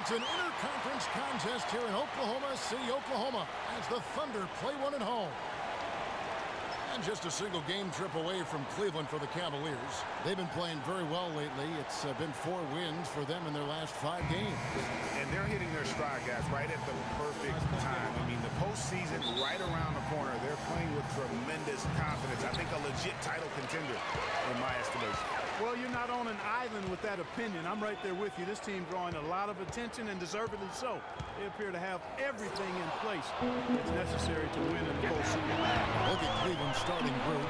It's an interconference contest here in Oklahoma City, Oklahoma, as the Thunder play one at home. And just a single game trip away from Cleveland for the Cavaliers. They've been playing very well lately. It's been 4 wins for them in their last 5 games. And they're hitting their stride, guys, right at the perfect time. I mean, the postseason right around the corner. They're playing with tremendous confidence. I think a legit title contender in my estimation. Well, you're not on an island with that opinion. I'm right there with you. This team drawing a lot of attention, and deservedly so. They appear to have everything in place that's necessary to win in the postseason. Look at Cleveland's starting group.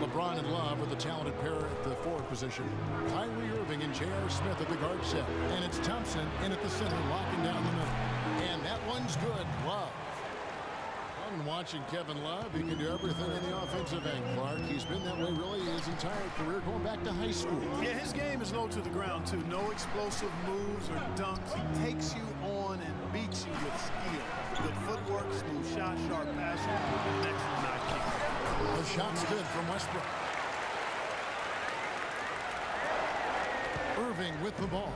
LeBron and Love are the talented pair at the forward position. Kyrie Irving and J.R. Smith at the guard set. And it's Thompson in at the center, locking down the middle. And that one's good. Love. And watching Kevin Love, he can do everything in the offensive end, Clark. He's been that way really his entire career, going back to high school. Yeah, his game is low to the ground, too. No explosive moves or dunks. He takes you on and beats you with skill. Good footwork, smooth shot, sharp passing, and excellent IQ. The shot's good from Westbrook. Irving with the ball.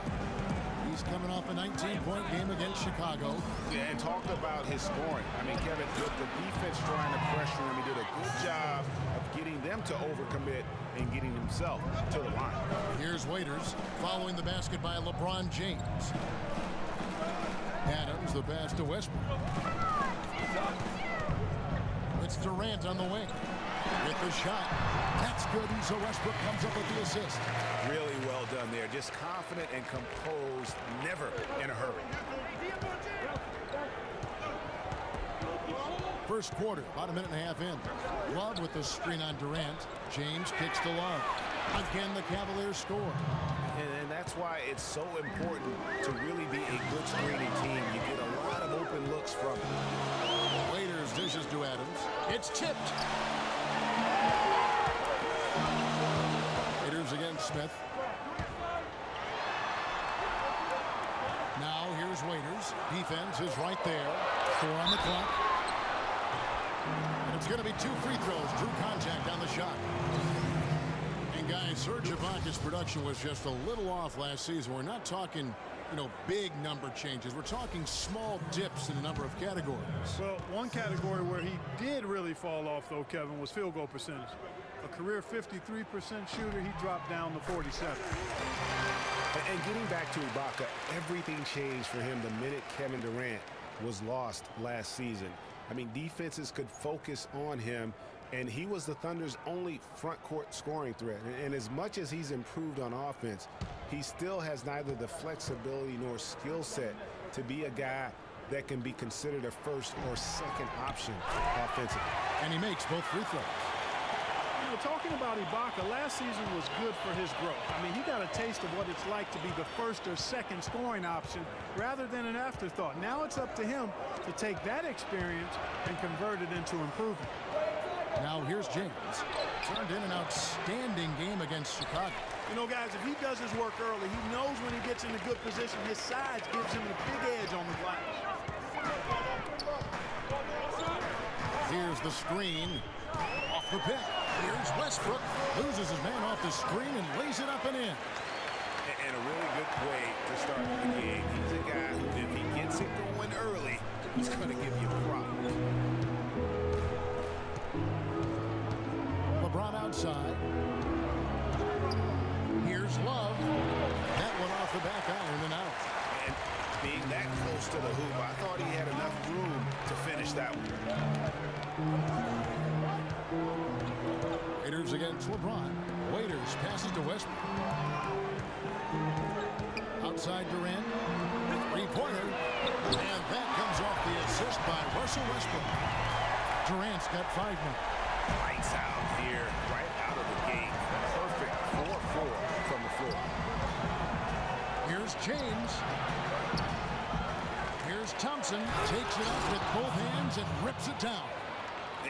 He's coming off a 19-point game against Chicago. Yeah, and talked about his scoring. I mean, Kevin, with the defense trying to pressure him, he did a good job of getting them to overcommit and getting himself to the line. Here's Waiters following the basket by LeBron James. Adams, the pass to Westbrook. It's Durant on the wing with the shot. That's good, and so Westbrook comes up with the assist. Really well done there. Just confident and composed, never in a hurry. First quarter, about a minute and a half in. Love with the screen on Durant. James kicks to Love. Again, the Cavaliers score. And that's why it's so important to really be a good screening team. You get a lot of open looks from it. Waiters dishes to Adams. It's tipped. Waiters against Smith. Now here's Waiters. Defense is right there. 4 on the clock. And it's going to be 2 free throws. Drew contact on the shot. And guys, Serge Ibaka's production was just a little off last season. We're not talking, big number changes. We're talking small dips in a number of categories. Well, one category where he did really fall off, though, Kevin, was field goal percentage. A career 53% shooter, he dropped down to 47. And getting back to Ibaka, everything changed for him the minute Kevin Durant was lost last season. I mean, defenses could focus on him, and he was the Thunder's only front court scoring threat. And as much as he's improved on offense, he still has neither the flexibility nor skill set to be a guy that can be considered a first or second option offensively. And he makes both free throws. Talking about Ibaka, last season was good for his growth. I mean, he got a taste of what it's like to be the first or second scoring option rather than an afterthought. Now it's up to him to take that experience and convert it into improvement. Now here's James. Turned in an outstanding game against Chicago. Guys, if he does his work early, he knows when he gets in a good position, his size gives him a big edge on the glass. Here's the screen off the pick. Here's Westbrook, loses his man off the screen and lays it up and in. And a really good way to start the game. He's a guy who, if he gets it going early, he's going to give you problems. LeBron outside. Here's Love. That one off the back iron and out. And being that close to the hoop, I thought he had enough room to finish that one. Waiters against LeBron. Waiters passes to Westbrook. Outside Durant. 3-pointer. And that comes off the assist by Russell Westbrook. Durant's got 5 more. Lights out here, right out of the gate. Perfect 4-4 from the floor. Here's James. Here's Thompson. Takes it up with both hands and rips it down.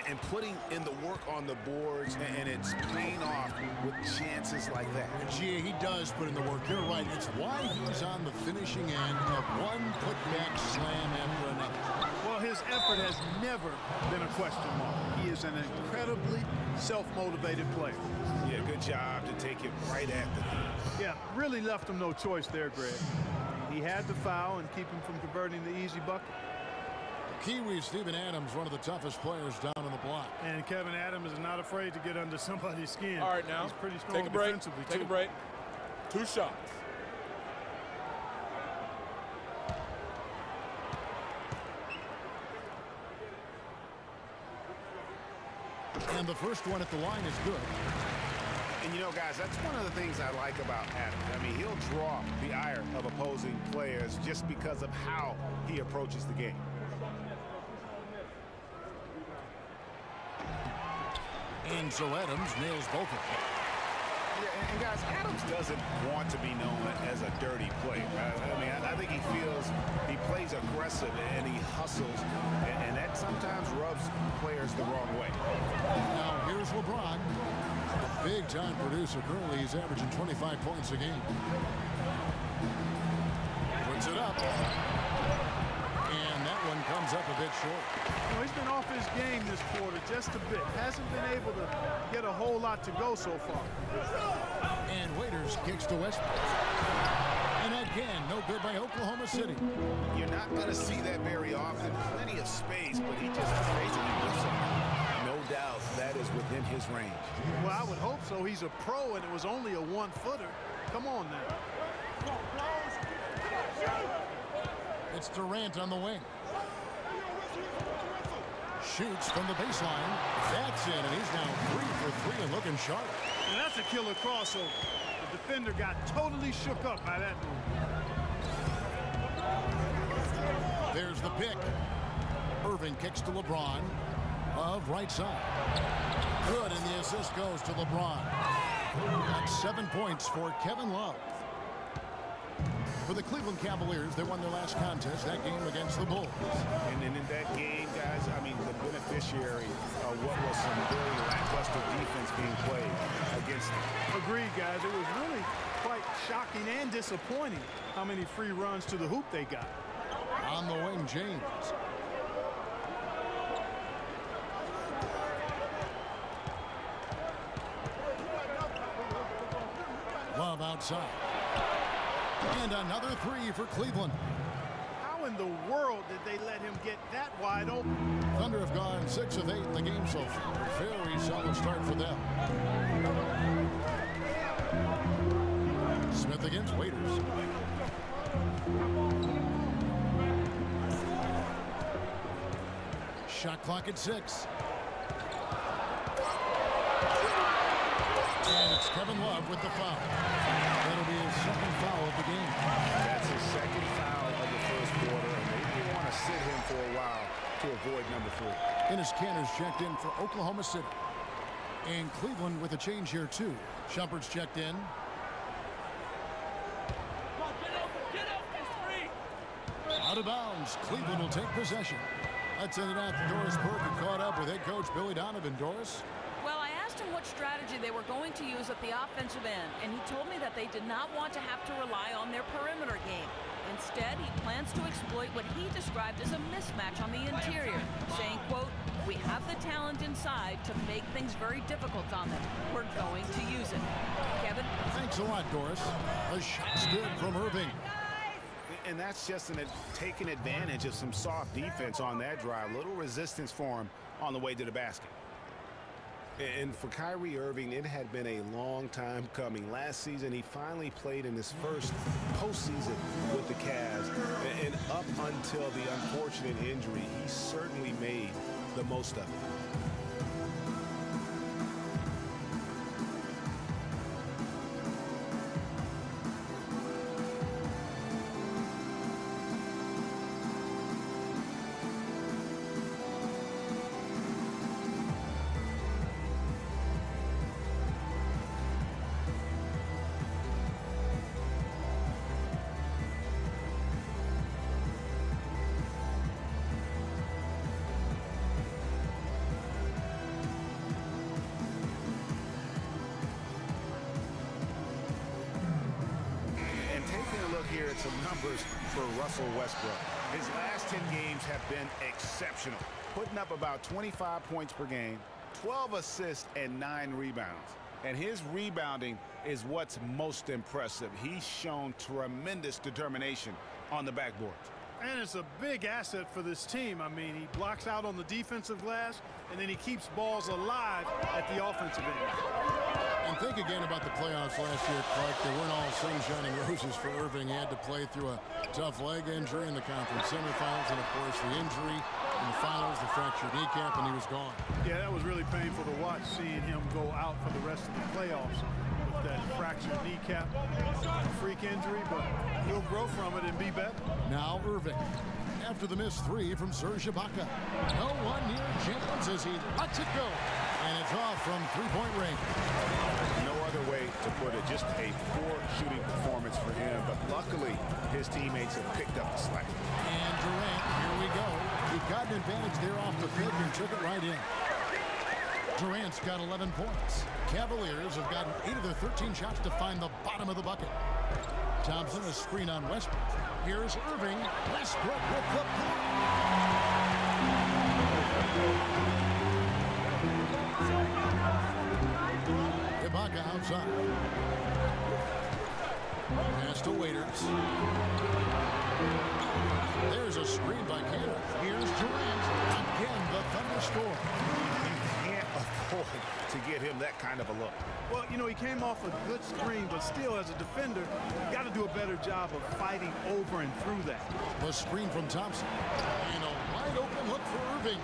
And putting in the work on the boards, and it's paying off with chances like that. Gee, he does put in the work. You're right. It's why he's on the finishing end of one putback slam after another. Well, his effort has never been a question mark. He is an incredibly self-motivated player. Yeah, good job to take it right at the knee. Yeah, really left him no choice there, Greg. He He had the foul and keep him from converting the easy bucket. Kiwi Steven Adams, one of the toughest players down on the block. And Kevin Adams is not afraid to get under somebody's skin. All right, now. He's pretty strong Take a break. defensively, Take too. a break. 2 shots. And the first one at the line is good. And you know, guys, that's one of the things I like about Adams. I mean, he'll draw the ire of opposing players just because of how he approaches the game. And so Adams nails both of them. Yeah, and guys, Adams doesn't want to be known as a dirty player. I mean, I think he feels he plays aggressive and he hustles, and that sometimes rubs players the wrong way. Now here's LeBron, a big-time producer. Currently, he's averaging 25 points a game. Puts it up. And that one comes up a bit short. You know, he's been off his game this quarter just a bit. Hasn't been able to get a whole lot to go so far. And Waiters kicks to Westbrook. And again, no good by Oklahoma City. You're not going to see that very often. Plenty of space, but he just basically whiffs it. No doubt that is within his range. Well, I would hope so. He's a pro, and it was only a one-footer. Come on now. It's Durant on the wing. Shoots from the baseline. That's in, and he's now 3 for 3 and looking sharp. And that's a killer crossover. The defender got totally shook up by that move. There's the pick. Irving kicks to LeBron. Love right side. Good, and the assist goes to LeBron. That's 7 points for Kevin Love. For the Cleveland Cavaliers, they won their last contest, that game against the Bulls. And in that game, guys, I mean, the beneficiary of what was some very lackluster defense being played against them. Agreed, guys. It was really quite shocking and disappointing how many free runs to the hoop they got. On the wing, James. Love outside. And another 3 for Cleveland. How in the world did they let him get that wide open? Thunder have gone 6 of 8 in the game so far. Very solid start for them. Smith against Waiters. Shot clock at 6. And it's Kevin Love with the foul. That'll be his second foul of the game. That's his second foul of the first quarter, and they want to sit him for a while to avoid number 3. Ennis Cantor's checked in for Oklahoma City. And Cleveland with a change here, too. Shumpert's checked in. Out of bounds. Cleveland will take possession. Let's send it out to Doris Burke, who caught up with head coach Billy Donovan. Doris? Well, I asked him what strategy they were going to use at the offensive end, and he told me that they did not want to have to rely on their perimeter game. Instead, he plans to exploit what he described as a mismatch on the interior, saying, quote, "We have the talent inside to make things very difficult on them. We're going to use it." Kevin? Thanks a lot, Doris. The shot's good from Irving. And that's just taking advantage of some soft defense on that drive. Little resistance for him on the way to the basket. And for Kyrie Irving, it had been a long time coming. Last season, he finally played in his first postseason with the Cavs. And up until the unfortunate injury, he certainly made the most of it. Here at some numbers for Russell Westbrook. His last 10 games have been exceptional, putting up about 25 points per game, 12 assists, and 9 rebounds. And his rebounding is what's most impressive. He's shown tremendous determination on the backboard. And it's a big asset for this team. I mean, he blocks out on the defensive glass, and then he keeps balls alive at the offensive end. And think again about the playoffs last year, Clark. They weren't all sunshine and roses for Irving. He had to play through a tough leg injury in the conference semifinals, and, of course, the injury in the finals, the fractured kneecap, and he was gone. Yeah, that was really painful to watch, seeing him go out for the rest of the playoffs with that fractured kneecap. A freak injury, but he'll grow from it and be better. Now Irving, after the missed three from Serge Ibaka. No one near James as he lets it go. And it's off from three-point range. No other way to put it, just a poor shooting performance for him. But luckily, his teammates have picked up the slack. And Durant, here we go. He got an advantage there off the pick and took it right in. Durant's got 11 points. Cavaliers have gotten 8 of their 13 shots to find the bottom of the bucket. Thompson, a screen on Westbrook. Here's Irving. Westbrook with the block. Ibaka outside. Pass to Waiters. There's a screen by Cannon. Here's Durant. Again, the Thunder score. You can't afford to get him that kind of a look. Well, you know, he came off a good screen, but still, as a defender, you got to do a better job of fighting over and through that. The screen from Thompson. And a wide open look for Irving.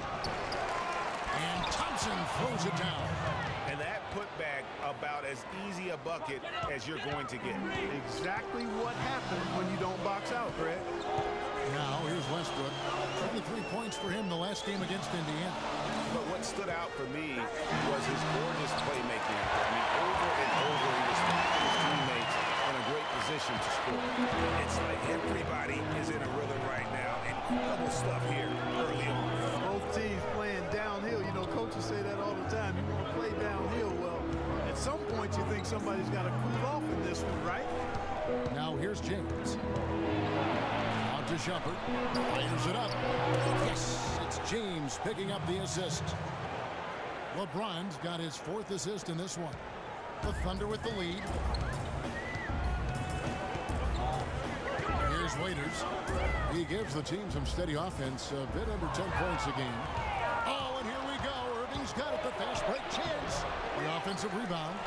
And Thompson throws it down. And that putback about as easy a bucket as you're going to get. Exactly what happens when you don't box out, Greg. Now, here's Westbrook. 23 points for him the last game against Indiana. But what stood out for me was his gorgeous playmaking. I mean, over and over, he was finding his teammates in a great position to score. It's like everybody is in a rhythm right now. Incredible stuff here early on. Both teams playing downhill. You know, coaches say that all the time. You want to play downhill. Well, at some point, you think somebody's got to cool off in this one, right? Now, here's James. Out to Shumpert. Fires it up. Yes, it's James picking up the assist. LeBron's got his 4th assist in this one. The Thunder with the lead. Here's Waiters. He gives the team some steady offense, a bit under 10 points a game. Oh, and here we go. Irving's got it, the fast break chance. The offensive rebound.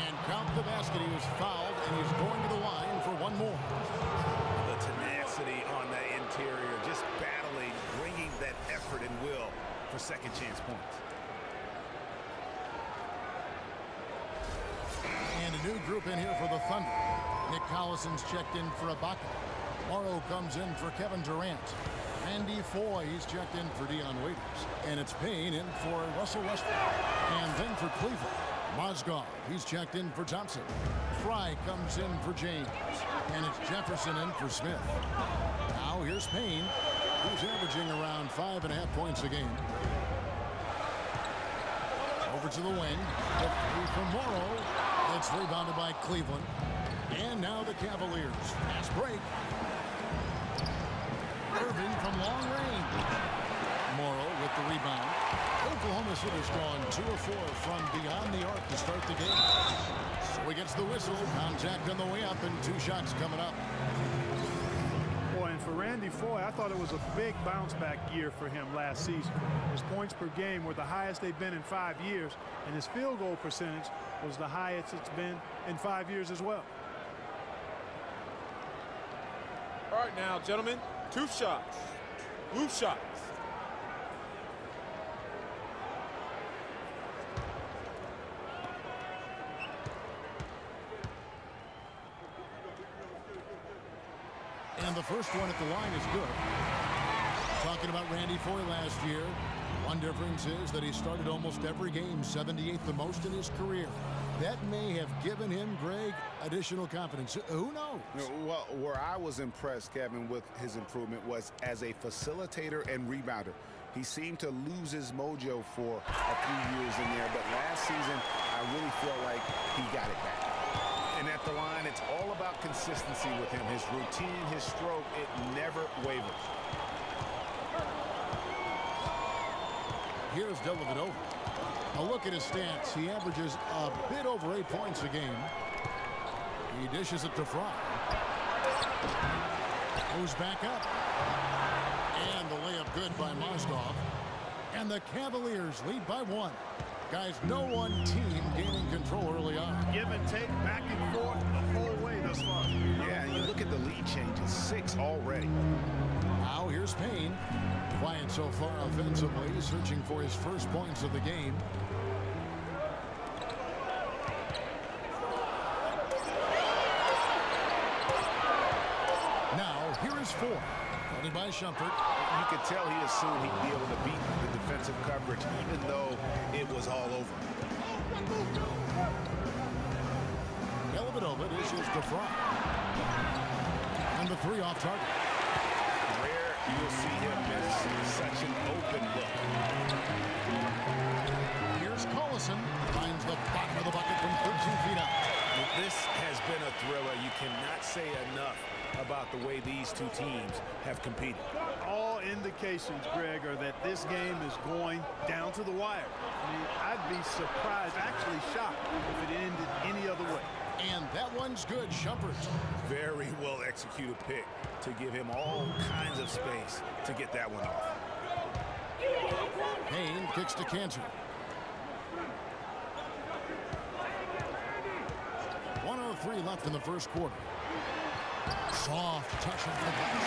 And count the basket. He was fouled, and he's going to the line for one more. The tenacity on the interior, just battling, bringing that effort and will for second chance points. And a new group in here for the Thunder. Nick Collison's checked in for Ibaka. Morrow comes in for Kevin Durant. Randy Foye, he's checked in for Dion Waiters. And it's Payne in for Russell Westbrook. And then for Cleveland, Mozgov, he's checked in for Thompson. Fry comes in for James. And it's Jefferson in for Smith. Now here's Payne, who's averaging around 5.5 points a game. Over to the wing. The three from Morrow. It's rebounded by Cleveland. And now the Cavaliers. Fast break. Irving from long range. Morrow with the rebound. Oklahoma City's gone 2 of 4 from beyond the arc to start the game. So he gets the whistle. Contact on the way up and 2 shots coming up. Boy, and for Randy Foye, I thought it was a big bounce-back year for him last season. His points per game were the highest they've been in 5 years, and his field goal percentage was the highest it's been in 5 years as well. All right, now, gentlemen, 2 shots. Loose shots. And the first one at the line is good. Talking about Randy Foye last year, one difference is that he started almost every game, 78th the most in his career. That may have given him, Greg, additional confidence. Who knows? Well, where I was impressed, Kevin, with his improvement was as a facilitator and rebounder. He seemed to lose his mojo for a few years in there, but last season, I really feel like he got it back. And at the line, it's all about consistency with him. His routine, his stroke, it never wavers. Here's Dellavedova. A look at his stats. He averages a bit over 8 points a game. He dishes it to Fry. Moves back up. And the layup good by Mozgov. And the Cavaliers lead by 1. Guys, no one team gaining control early on. Give and take, back and forth the whole way thus far. Yeah, you look at the lead changes, 6 already. Now here's Payne. Quiet so far offensively, searching for his first points of the game. Now here is 4. Guarded by Shumpert. You could tell he assumed he'd be able to beat the defensive coverage, even though it was all over. Dellavedova dishes to Fry. And the 3 off target. Rare you'll see him miss such an open look. Here's Collison. Finds the bottom of the bucket from 13 feet out. This has been a thriller. You cannot say enough about the way these two teams have competed. All indications, Greg, are that this game is going down to the wire. I mean, I'd be surprised, actually shocked, if it ended any other way. And that one's good. Shumpert. Very well executed pick to give him all kinds of space to get that one off. Payne kicks to Cantor. 1:03 left in the first quarter. Soft touch of the glass.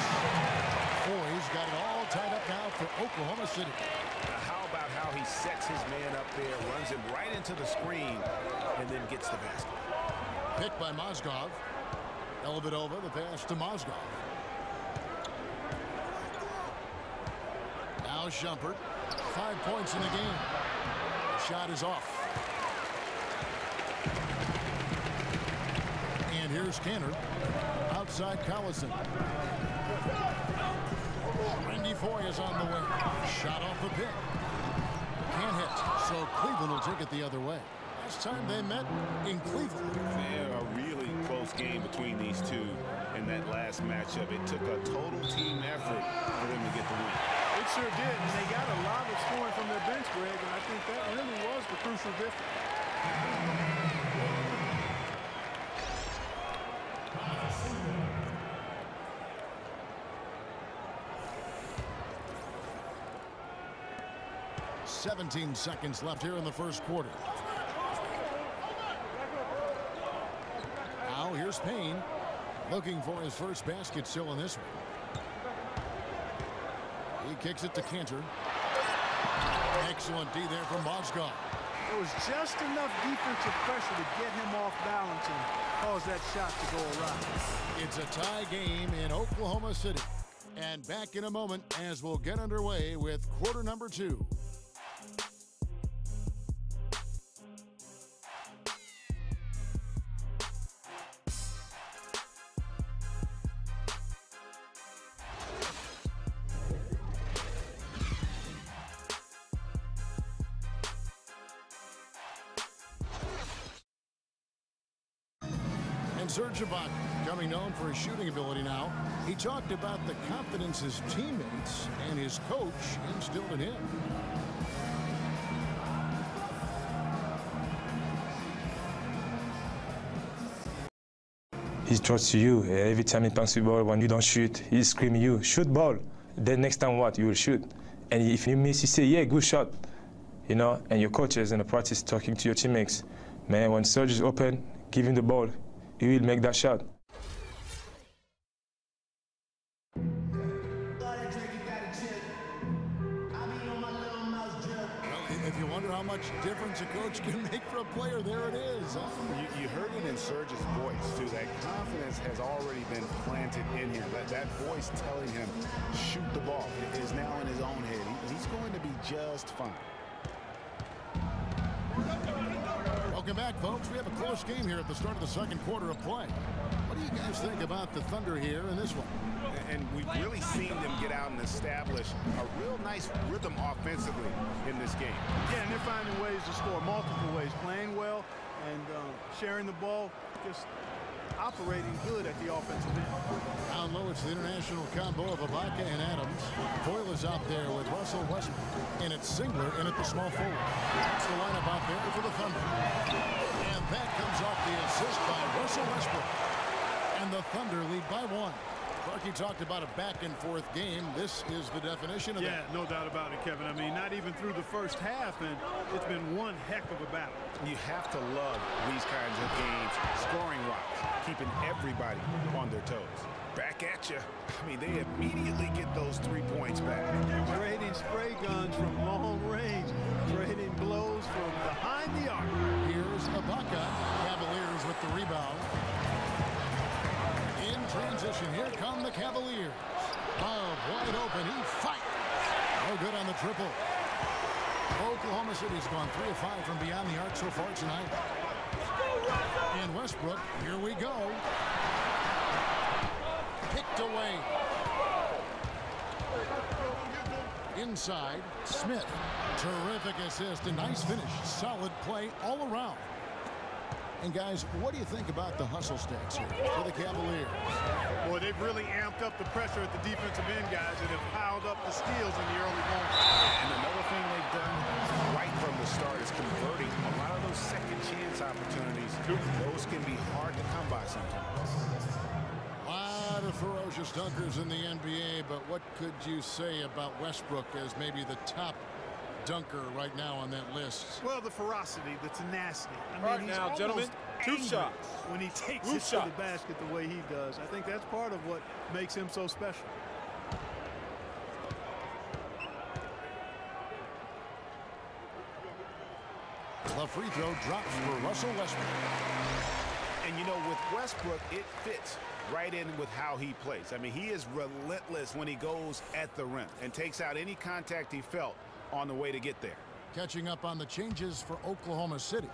Foy's got it all tied up now for Oklahoma City. Now how about how he sets his man up there, runs him right into the screen, and then gets the basket. Picked by Mozgov. Dellavedova, the pass to Mozgov. Now Shumpert. 5 points in the game. The shot is off. And here's Cantor. Outside Collison. Randy Foye is on the way. Shot off the pick. Can't hit. So Cleveland will take it the other way. Last time they met in Cleveland. Yeah, a really close game between these two in that last matchup. It took a total team effort for them to get the win. It sure did, and they got a lot of scoring from their bench, Greg, and I think that really was the crucial difference. 17 seconds left here in the first quarter. Now here's Payne looking for his first basket still in this one. He kicks it to Cantor. Excellent D there from Mozgov. There was just enough defensive pressure to get him off balance and cause that shot to go awry. It's a tie game in Oklahoma City. And back in a moment as we'll get underway with quarter number 2. Serge Ibaka, becoming known for his shooting ability now, he talked about the confidence his teammates and his coach instilled in him. He trusts you. Every time he passes the ball, when you don't shoot, he screams you, shoot ball. Then next time what? You will shoot. And if you miss, you say, yeah, good shot. You know, and your coaches in the practice talking to your teammates. Man, when Serge is open, give him the ball. He will make that shot. If you wonder how much difference a coach can make for a player, there it is. You heard it in Serge's voice, too. That confidence has already been planted in him. That voice telling him, shoot the ball, is now in his own head. He's going to be just fine. Welcome back, folks. We have a close game here at the start of the second quarter of play. What do you guys think about the Thunder here in this one? And we've really seen them get out and establish a real nice rhythm offensively in this game. Yeah, and they're finding ways to score multiple ways, playing well and sharing the ball. Just operating good at the offensive end. Down low, it's the international combo of Ibaka and Adams. Boyle is out there with Russell Westbrook. And it's Singler in at the small forward. That's the lineup out there for the Thunder. And that comes off the assist by Russell Westbrook. And the Thunder lead by 1. Clarky talked about a back-and-forth game. This is the definition of that. Yeah, no doubt about it, Kevin. I mean, not even through the first half, and it's been one heck of a battle. You have to love these kinds of games, scoring-wise, keeping everybody on their toes. Back at you. I mean, they immediately get those 3 points back. Trading spray guns from long range, trading blows from behind the arc. Here's Ibaka. Cavaliers with the rebound. In transition, here come the Cavaliers. Love wide open, he fights. No good on the triple. Oklahoma City's gone 3 of 5 from beyond the arc so far tonight. And Westbrook, here we go. Picked away. Inside, Smith. Terrific assist, a nice finish. Solid play all around. And guys, what do you think about the hustle stats here for the Cavaliers? Boy, they've really amped up the pressure at the defensive end, guys, and have piled up the steals in the early going. And another thing they've done right from the start is converting a lot of those second chance opportunities. Those can be hard to come by sometimes. A lot of ferocious dunkers in the NBA, but what could you say about Westbrook as maybe the top dunker right now on that list? Well, the ferocity, the tenacity. I mean, All right now, gentlemen, 2 shots. When he takes it to the basket the way he does. I think that's part of what makes him so special. The free throw drops for Russell Westbrook. And, you know, with Westbrook, it fits right in with how he plays. I mean, he is relentless when he goes at the rim and takes out any contact he felt on the way to get there. Catching up on the changes for Oklahoma City.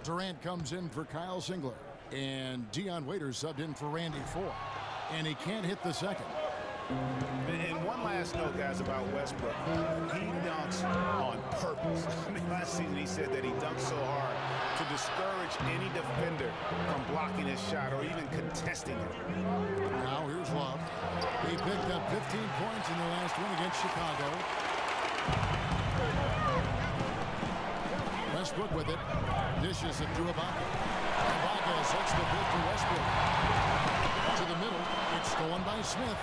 Durant comes in for Kyle Singler. And Dion Waiters subbed in for Randy Ford. And he can't hit the second. And one last note, guys, about Westbrook. He dunks on purpose. I mean, last season he said that he dunks so hard to discourage any defender from blocking his shot or even contesting it. Now here's Love. He picked up 15 points in the last win against Chicago. Westbrook with it. Dishes it to Ibaka. Ibaka sets the pick for Westbrook. To the middle. It's stolen by Smith.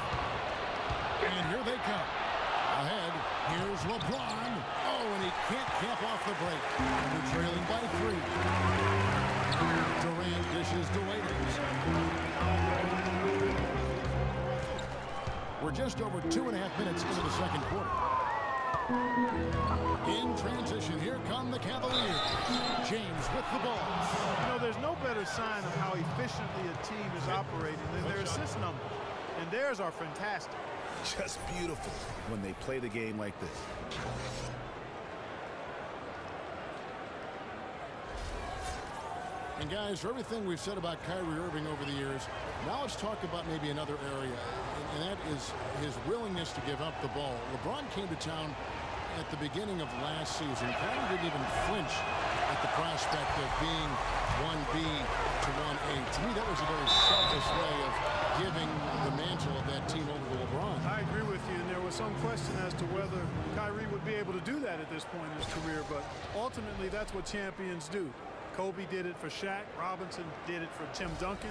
And here they come. Ahead, here's LeBron. Oh, and he can't cap off the break. They're trailing by 3. Durant dishes to Waiters. We're just over 2.5 minutes into the second quarter. In transition, here come the Cavaliers. James with the ball. You know, there's no better sign of how efficiently a team is operating than their assist number. And theirs are fantastic. Just beautiful when they play the game like this. And guys, for everything we've said about Kyrie Irving over the years, now let's talk about maybe another area, and that is his willingness to give up the ball. LeBron came to town at the beginning of last season. Kyrie didn't even flinch at the prospect of being 1B to 1A. To me, that was a very selfish way of giving the mantle of that team over to LeBron. I agree with you, and there was some question as to whether Kyrie would be able to do that at this point in his career, but ultimately that's what champions do. Kobe did it for Shaq, Robinson did it for Tim Duncan,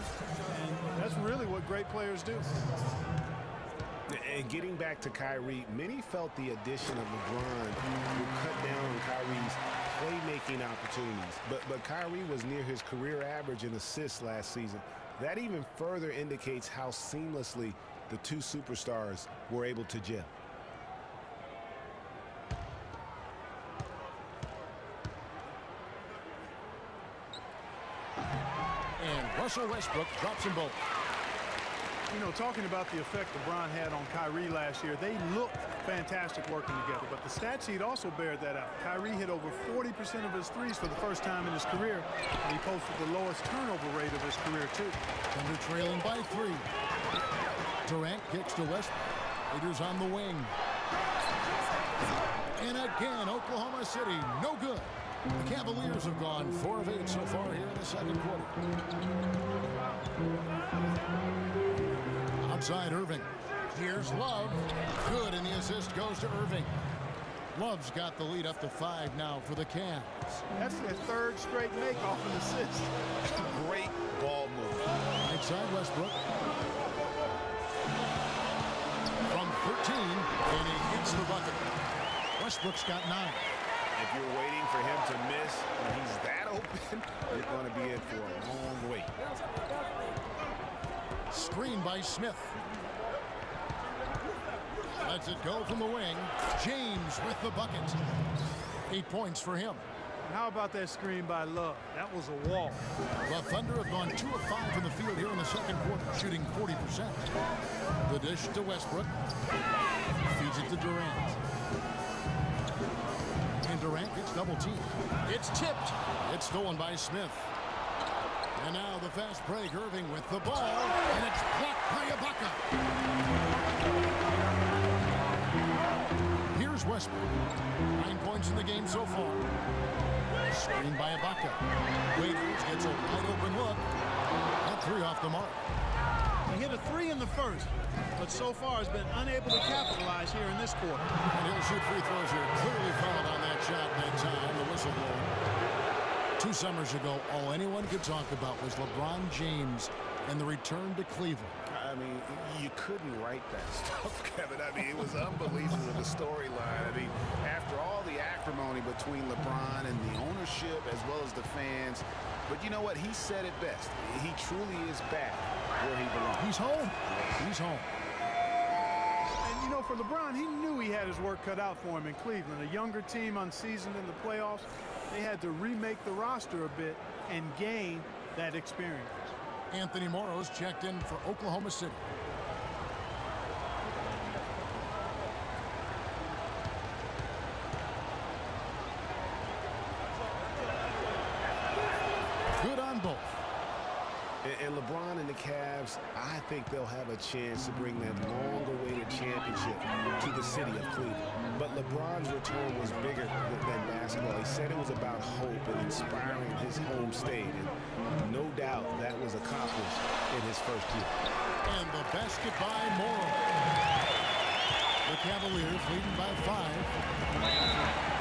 and that's really what great players do. And getting back to Kyrie, many felt the addition of LeBron would cut down on Kyrie's playmaking opportunities. But Kyrie was near his career average in assists last season. That even further indicates how seamlessly the two superstars were able to gel. And Russell Westbrook drops them both. You know, talking about the effect LeBron had on Kyrie last year, they looked fantastic working together, but the stat sheet also bared that out. Kyrie hit over 40% of his threes for the first time in his career, and he posted the lowest turnover rate of his career, too. Thunder trailing by 3. Durant kicks to Westbrook. Waiters on the wing. And again, Oklahoma City, no good. The Cavaliers have gone 4 of 8 so far here in the second quarter. Outside Irving. Here's Love. Good, and the assist goes to Irving. Love's got the lead up to 5 now for the Cavs. That's their third straight make off an assist. Great ball move. Right side Westbrook. From 13, and he hits the bucket. Westbrook's got 9. If you're waiting for him to miss when he's that open, you're going to be in for a long wait. Screen by Smith. Lets it go from the wing. James with the bucket. 8 points for him. And how about that screen by Love? That was a wall. The Thunder have gone 2 of 5 from the field here in the second quarter, shooting 40%. The dish to Westbrook. Feeds it to Durant. And Durant gets double teamed. It's tipped. It's stolen by Smith. And now the fast break. Irving with the ball. And it's blocked by Ibaka. Here's Westbrook. 9 points in the game so far. Screened by Ibaka. Waiters gets a wide open look. That 3 off the mark. He hit a 3 in the first, but so far has been unable to capitalize here in this quarter. And he'll shoot free throws here. Clearly fouled on that shot that time. The whistle blown. 2 summers ago, all anyone could talk about was LeBron James and the return to Cleveland. I mean, you couldn't write that stuff, Kevin. I mean, it was unbelievable, the storyline. I mean, after all the acrimony between LeBron and the ownership as well as the fans, but you know what? He said it best. He truly is back where he belongs. He's home. He's home. And, you know, for LeBron, he knew he had his work cut out for him in Cleveland. A younger team unseasoned in the playoffs. They had to remake the roster a bit and gain that experience. Anthony Morrow's checked in for Oklahoma City. Good on both. And LeBron and the Cavs, I think they'll have a chance to bring that long-awaited championship to the city of Cleveland. But LeBron's return was bigger than basketball. He said it was about hope and inspiring his home state. And no doubt that was accomplished in his first year. And the basket by Morrow. The Cavaliers leading by 5.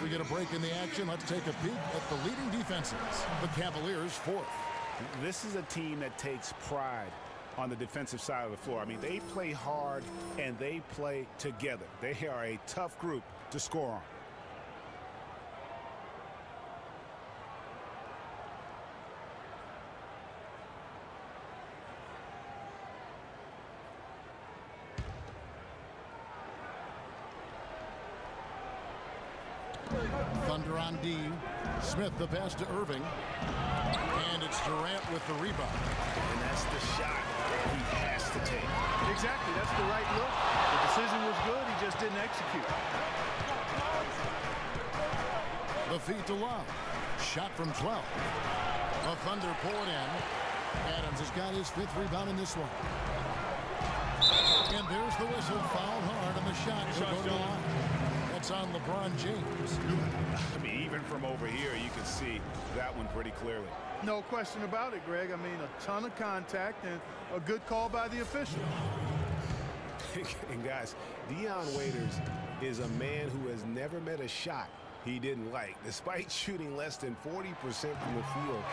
We get a break in the action. Let's take a peek at the leading defenses. The Cavaliers 4th. This is a team that takes pride on the defensive side of the floor. I mean, they play hard and they play together. They are a tough group to score on. Thunder on D. Smith the pass to Irving. And it's Durant with the rebound. And that's the shot he has to take. Exactly. That's the right look. The decision was good. He just didn't execute. The feed to Love. Shot from 12. The Thunder poured in. Adams has got his 5th rebound in this one. And there's the whistle. Fouled hard on the shot. He'll go to the line. That's on LeBron James. I mean, even from over here, you can see that one pretty clearly. No question about it, Greg. I mean, a ton of contact and a good call by the official. And guys, Dion Waiters is a man who has never met a shot he didn't like. Despite shooting less than 40% from the field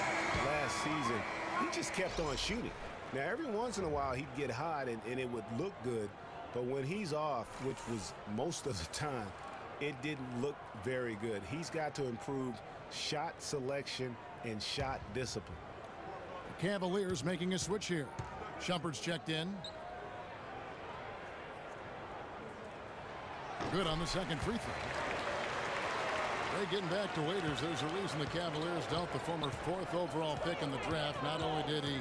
last season, he just kept on shooting. Now, every once in a while, he'd get hot and it would look good. But when he's off, which was most of the time, it didn't look very good. He's got to improve shot selection and shot discipline. The Cavaliers making a switch here. Shumpert's checked in. Good on the second free throw. Hey, getting back to Waiters, there's a reason the Cavaliers dealt the former 4th overall pick in the draft. Not only did he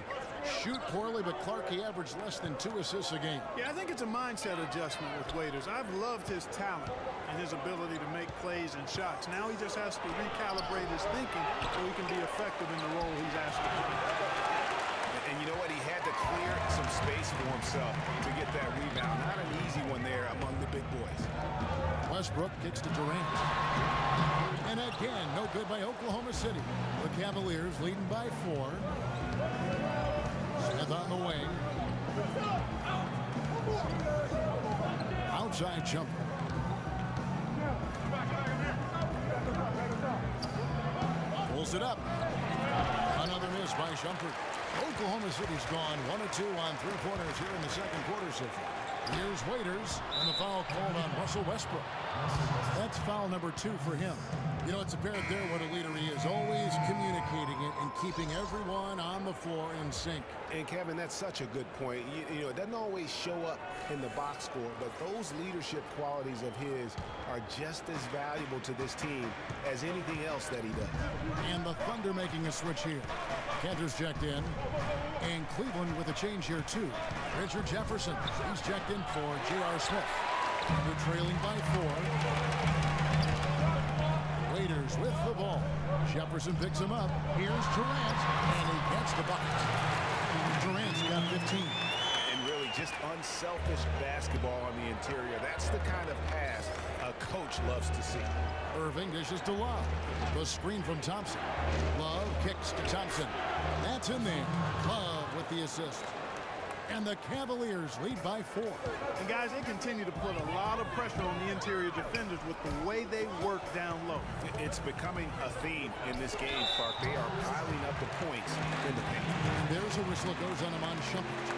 shoot poorly, but Clark, he averaged less than 2 assists a game. Yeah, I think it's a mindset adjustment with Waiters. I've loved his talent and his ability to make plays and shots. Now he just has to recalibrate his thinking so he can be effective in the role he's asked to play. And you know what? He had to clear some space for himself to get that rebound. Not an easy one there among the big boys. Westbrook kicks to Durant. And again, no good by Oklahoma City. The Cavaliers leading by 4. Smith on the wing. Outside jumper. Pulls it up. Another miss by Shumpert. Oklahoma City's gone 1 of 2 on 3-pointers here in the second quarter so far. Here's Waiters, and the foul called on Russell Westbrook. That's foul number 2 for him. You know, it's apparent there what a leader he is, always communicating it and keeping everyone on the floor in sync. And Kevin, that's such a good point. You know, it doesn't always show up in the box score, but those leadership qualities of his are just as valuable to this team as anything else that he does. And the Thunder making a switch here. Kanter's checked in. And Cleveland with a change here, too. Richard Jefferson, he's checked in for J.R. Smith. They're trailing by 4. Waiters with the ball. Jefferson picks him up. Here's Durant, and he gets the bucket. Durant's got 15. And really just unselfish basketball on the interior. That's the kind of pass a coach loves to see. Irving dishes to Love. The screen from Thompson. Love kicks to Thompson. That's in there. Love with the assist. And the Cavaliers lead by 4. And guys, they continue to put a lot of pressure on the interior defenders with the way they work down low. It's becoming a theme in this game, Clark. They are piling up the points in the paint. And there's a whistle that goes on him on Shumpert.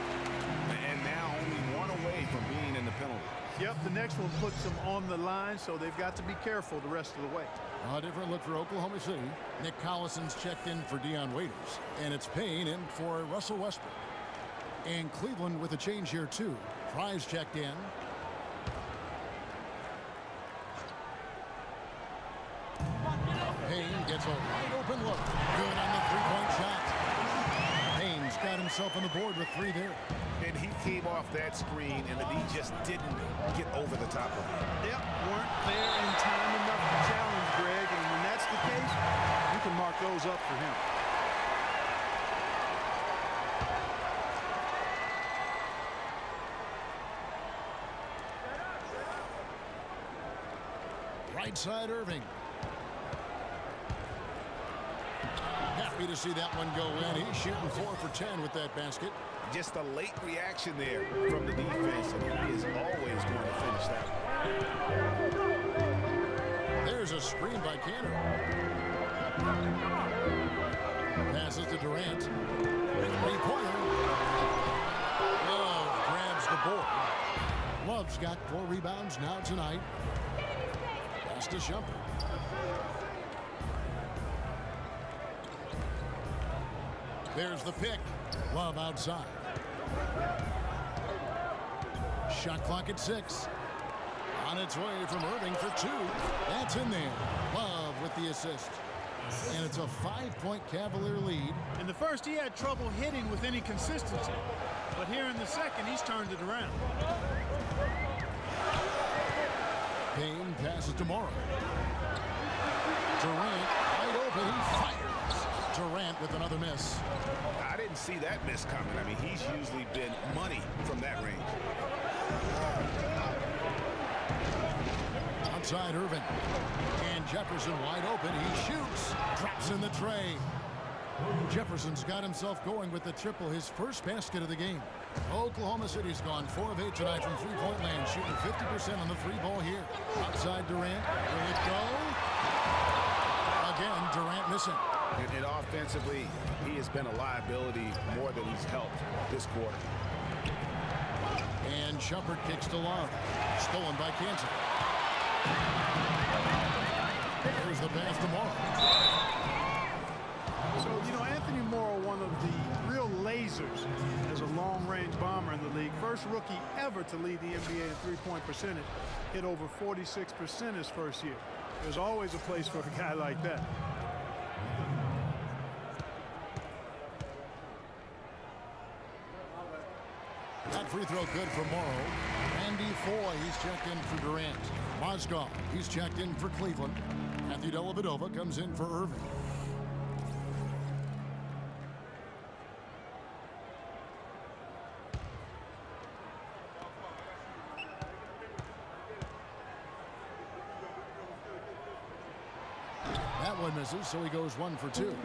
And now only 1 away from being in the penalty. Yep, the next one puts them on the line, so they've got to be careful the rest of the way. A different look for Oklahoma City. Nick Collison's checked in for Dion Waiters. And it's Payne in for Russell Westbrook. And Cleveland with a change here, too. Fry's checked in. Payne gets a wide open look. Good on the 3-point shot. Payne's got himself on the board with 3 there. And he came off that screen, and the D just didn't get over the top of him. Yep, weren't there in time enough to challenge Greg, and when that's the case, you can mark those up for him. Right side Irving. Happy to see that one go in. He's shooting 4 for 10 with that basket. Just a late reaction there from the defense, and he is always going to finish that one. There's a screen by Kanter. Passes to Durant. 3-pointer. Love grabs the board. Love's got 4 rebounds now tonight. Pass to Shumpert. There's the pick. Love outside. Shot clock at 6. On its way from Irving for 2. That's in there. Love with the assist. And it's a 5-point Cavalier lead. In the first, he had trouble hitting with any consistency. But here in the second, he's turned it around. Payne passes to Morrow. Durant wide open. He fires. Durant with another miss. I didn't see that miss coming. I mean, he's usually been money from that range. Outside Irving. And Jefferson wide open. He shoots. Drops in the tray. Jefferson's got himself going with the triple, his first basket of the game. Oklahoma City's gone 4 of 8 tonight from three-point land, shooting 50% on the three ball here. Outside Durant, will it go? Again, Durant missing. And offensively, he has been a liability more than he's helped this quarter. And Shumpert kicks to Love. Stolen by Kansas. Here's the pass to Morrow. So, you know, Anthony Morrow, one of the real lasers as a long-range bomber in the league. First rookie ever to lead the NBA in three-point percentage. Hit over 46% his first year. There's always a place for a guy like that. That free throw good for Morrow. Andy Foy, he's checked in for Durant. Mozgov, he's checked in for Cleveland. Matthew Dellavedova comes in for Irving. That one misses, so he goes 1 for 2.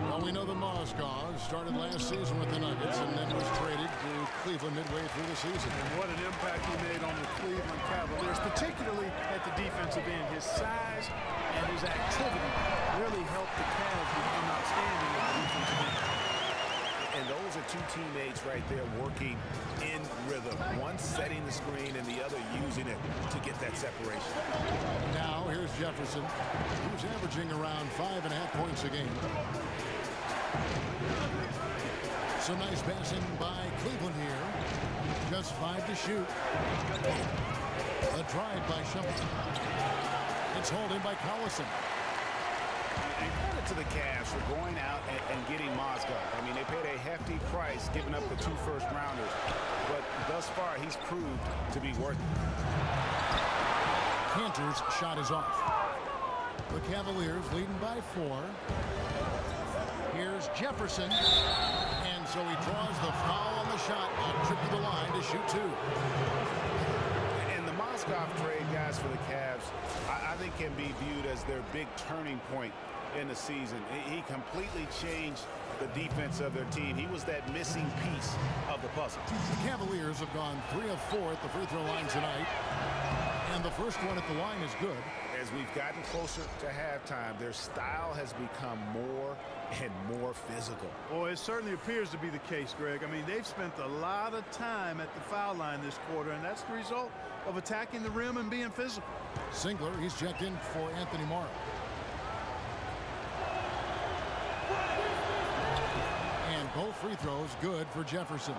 Well, we know that Mozgov started last season with the Nuggets and then was traded to Cleveland midway through the season. And what an impact he made on the Cleveland Cavaliers, particularly at the defensive end. His size and his activity really helped the Cavs become outstanding at the defensive end. And those are two teammates right there working in rhythm. One setting the screen and the other using it to get that separation. Now here's Jefferson, who's averaging around 5.5 points a game. Some nice passing by Cleveland here. Just 5 to shoot. A drive by Shumpert. It's hauled in by Collison. And credit to the Cavs for going out and getting Mozgov. I mean, they paid a hefty price giving up the 2 first-rounders. But thus far, he's proved to be worth it. Cantor's shot is off. The Cavaliers leading by 4. Here's Jefferson. And so he draws the foul on the shot. A trip to the line to shoot 2. And the Mozgov trade, guys, for the Cavs, I think can be viewed as their big turning point in the season. He completely changed the defense of their team. He was that missing piece of the puzzle. The Cavaliers have gone 3 of 4 at the free throw line tonight. And the first one at the line is good. As we've gotten closer to halftime, their style has become more and more physical. Well, it certainly appears to be the case, Greg. I mean, they've spent a lot of time at the foul line this quarter, and that's the result of attacking the rim and being physical. Singler, he's checked in for Anthony Morrow. And both free throws good for Jefferson.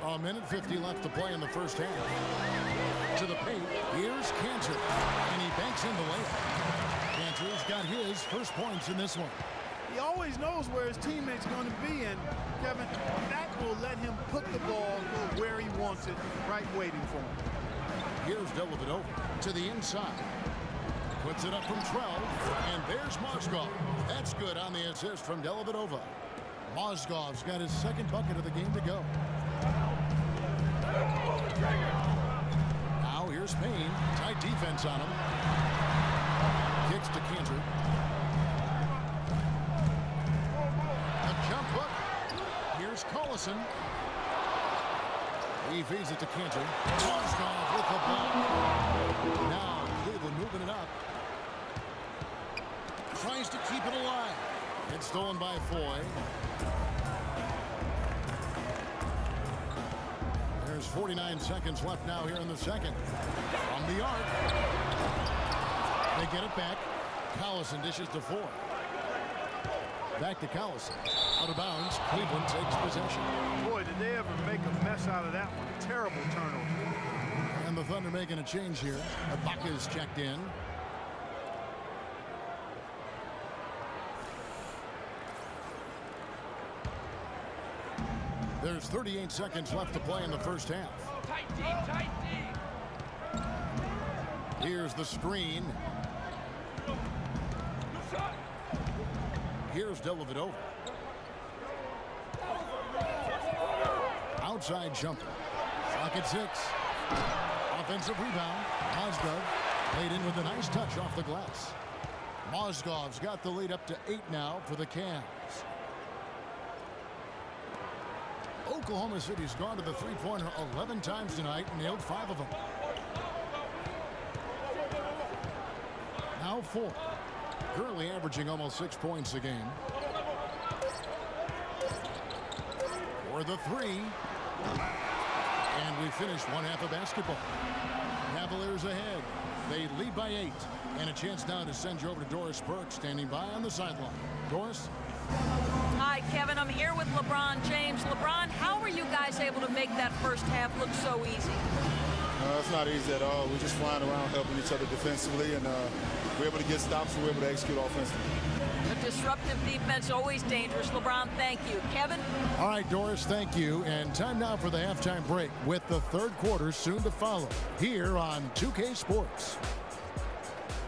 A minute 50 left to play in the first half. To the paint, here's Cantor, and he banks in the layup. Cantor's got his first points in this one. He always knows where his teammate's going to be, and Kevin, that will let him put the ball where he wants it, right waiting for him. Here's Dellavedova to the inside. Puts it up from 12, and there's Mozgov. That's good on the assist from Dellavedova. Mozgov's got his second bucket of the game to go. Now here's Payne. Tight defense on him. Kicks to Cantor. A jump hook. Here's Collison. He feeds it to Cantor. Mozgov with the ball. Now Cleveland moving it up. Tries to keep it alive. It's stolen by Foy. There's 49 seconds left now here in the second. From the arc. They get it back. Collison dishes to Foy. Back to Collison. Out of bounds. Cleveland takes possession. Boy, did they ever make a mess out of that one. Terrible turnover. And the Thunder making a change here. Ibaka's checked in. There's 38 seconds left to play in the first half. Tight D, tight D. Here's the screen. Here's Dellavedova. Outside jumper. Clock at 6. Offensive rebound. Mozgov laid in with a nice touch off the glass. Mozgov's got the lead up to 8 now for the Cavs. Oklahoma City's gone to the three-pointer 11 times tonight and nailed 5 of them. Now 4. Currently averaging almost 6 points a game. For the 3. And we finished one half of basketball. Cavaliers ahead. They lead by 8. And a chance now to send you over to Doris Burke, standing by on the sideline. Doris? Hi, Kevin. I'm here with LeBron James. LeBron, how were you guys able to make that first half look so easy? It's not easy at all. We're just flying around helping each other defensively, and we're able to get stops and we're able to execute offensively. A disruptive defense, always dangerous. LeBron, thank you. Kevin? All right, Doris, thank you. And time now for the halftime break with the third quarter soon to follow here on 2K Sports.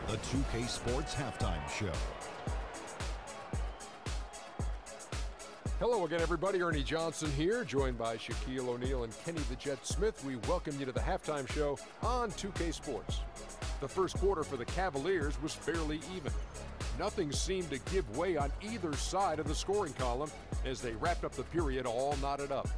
The 2K Sports Halftime Show. Hello again, everybody. Ernie Johnson here, joined by Shaquille O'Neal and Kenny the Jet Smith. We welcome you to the halftime show on 2K Sports. The first quarter for the Cavaliers was fairly even. Nothing seemed to give way on either side of the scoring column as they wrapped up the period all knotted up.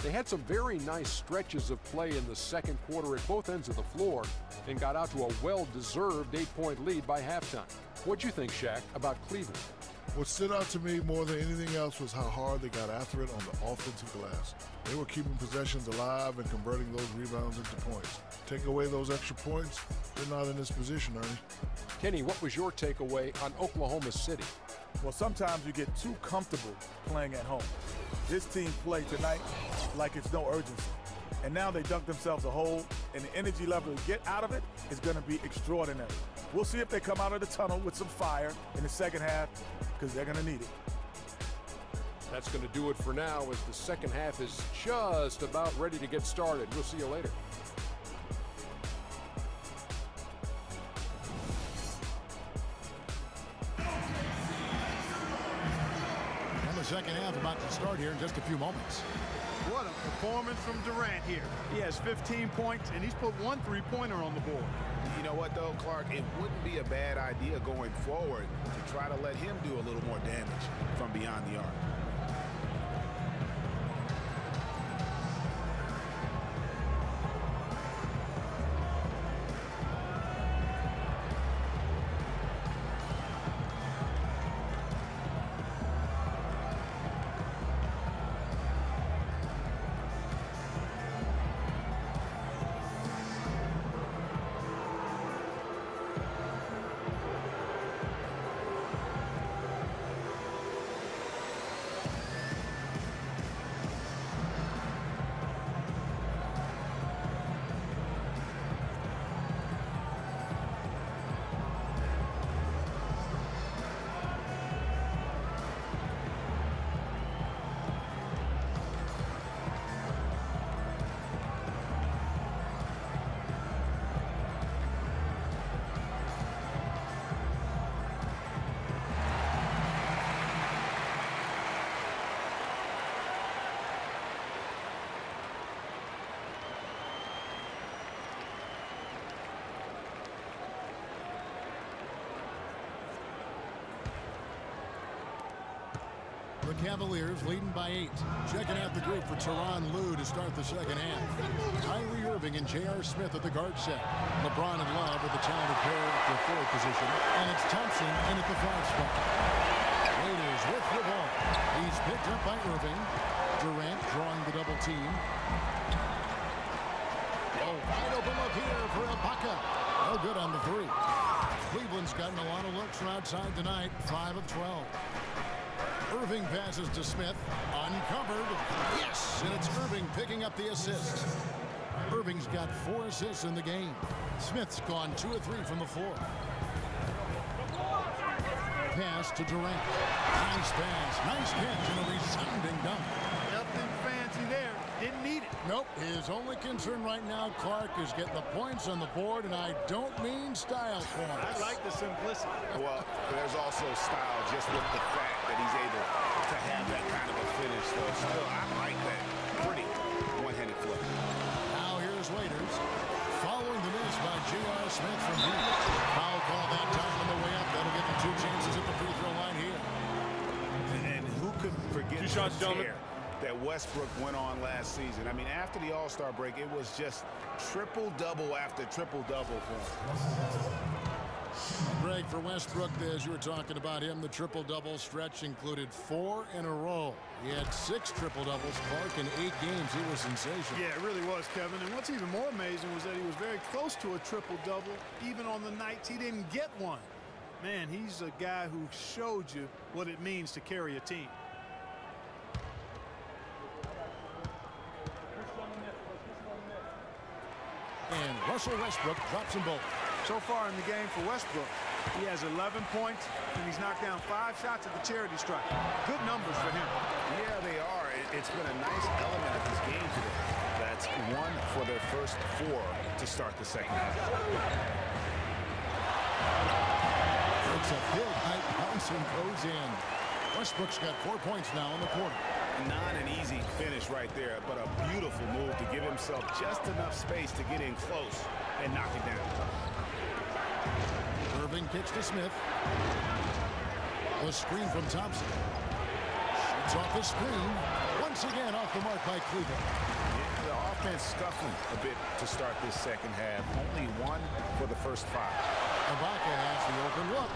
They had some very nice stretches of play in the second quarter at both ends of the floor and got out to a well-deserved 8-point lead by halftime. What'd you think, Shaq, about Cleveland? What stood out to me more than anything else was how hard they got after it on the offensive glass. They were keeping possessions alive and converting those rebounds into points. Take away those extra points, they're not in this position, Ernie. Kenny, what was your takeaway on Oklahoma City? Well, sometimes you get too comfortable playing at home. This team played tonight like it's no urgency. And now they dug themselves a hole, and the energy level to get out of it is going to be extraordinary. We'll see if they come out of the tunnel with some fire in the second half, because they're going to need it. That's going to do it for now as the second half is just about ready to get started. We'll see you later. And the second half about to start here in just a few moments. What a performance from Durant here. He has 15 points, and he's put 1 3-pointer on the board. You know what, though, Clark? It wouldn't be a bad idea going forward to try to let him do a little more damage from beyond the arc. The Cavaliers leading by 8. Checking out the group for Tyronn Lue to start the second half. Kyrie Irving and J.R. Smith at the guard set. LeBron and Love with the talented pair at the forward position. And it's Thompson in at the 5 spot. Raiders with the ball. He's picked up by Irving. Durant drawing the double team. Oh, wide open look here for Ibaka. No good on the 3. Cleveland's gotten a lot of looks from outside tonight. 5 of 12. Irving passes to Smith. Uncovered. Yes! And it's Irving picking up the assist. Irving's got 4 assists in the game. Smith's gone 2 of 3 from the floor. Pass to Durant. Nice pass. Nice catch and a resounding dunk. Nothing fancy there. Didn't need it. Nope. His only concern right now, Clark, is getting the points on the board, and I don't mean style points. I like the simplicity. Well, there's also style just with the fact that he's able to have that kind of a finish, though. Still, I like that pretty one-handed flip. Now here's Waiters. Following the miss by J.R. Smith from deep. Foul call that time on the way up. That will get the 2 chances at the free throw line here. And who could forget Two shots, gentlemen, that Westbrook went on last season? I mean, after the All-Star break, it was just triple-double after triple-double for him. Greg, for Westbrook, as you were talking about him, the triple-double stretch included 4 in a row. He had 6 triple-doubles, Clark, in 8 games. He was sensational. Yeah, it really was, Kevin. And what's even more amazing was that he was very close to a triple-double, even on the nights he didn't get one. Man, he's a guy who showed you what it means to carry a team. And Russell Westbrook drops them both. So far in the game for Westbrook, he has 11 points, and he's knocked down 5 shots at the charity stripe. Good numbers for him. Yeah, they are. It's been a nice element of his game today. That's 1 for their first 4 to start the second half. It's a big height bounce and goes in. Westbrook's got 4 points now in the quarter. Not an easy finish right there, but a beautiful move to give himself just enough space to get in close and knock it down. Irving kicks to Smith. The screen from Thompson. Shoots off the screen. Once again off the mark by Cleveland. Yeah, the offense scuffling a bit to start this second half. Only 1 for the first 5. Ibaka has the open look.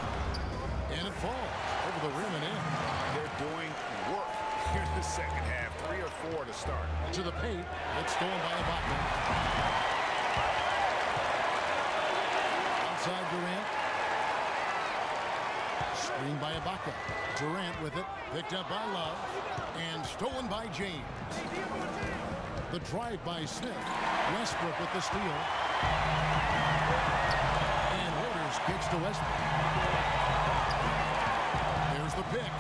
And it falls over the rim and in. They're doing work here in the second half. 3 or 4 to start. To the paint. It's stolen by Ibaka. Outside Durant. Screen by Ibaka. Durant with it. Picked up by Love. And stolen by James. The drive by Smith. Westbrook with the steal. And Waters kicks to Westbrook. There's the pick.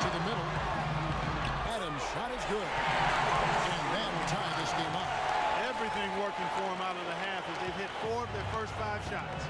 To the middle. Adams' shot is good. And that'll tie this game up. Everything working for him out of the half as they've hit 4 of their first 5 shots.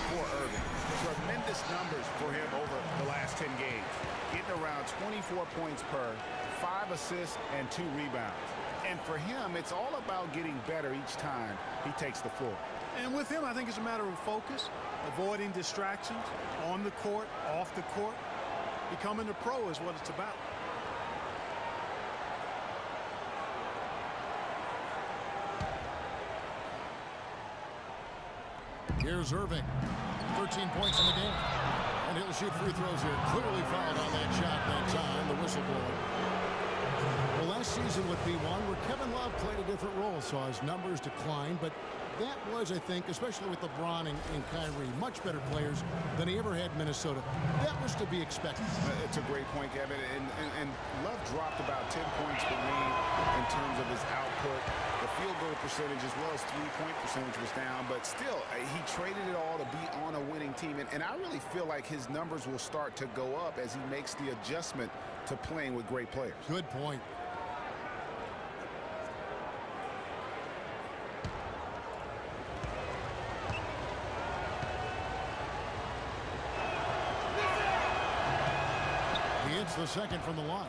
For Irving. Tremendous numbers for him over the last 10 games. Getting around 24 points per, 5 assists, and 2 rebounds. And for him, it's all about getting better each time he takes the floor. And with him, I think it's a matter of focus, avoiding distractions, on the court, off the court. Becoming a pro is what it's about. Here's Irving. 13 points in the game. And he'll shoot free throws here. Clearly fouled on that shot that time. The whistle blower. Well, last season with B1, where Kevin Love played a different role, saw his numbers decline. But that was, I think, especially with LeBron and Kyrie, much better players than he ever had in Minnesota. That was to be expected. It's a great point, Kevin. And Love dropped about 10 points per game in terms of his output. The field goal percentage as well as three-point percentage was down, but still, he traded it all to be on a winning team. And I really feel like his numbers will start to go up as he makes the adjustment to playing with great players. Good point. He hits the second from the line.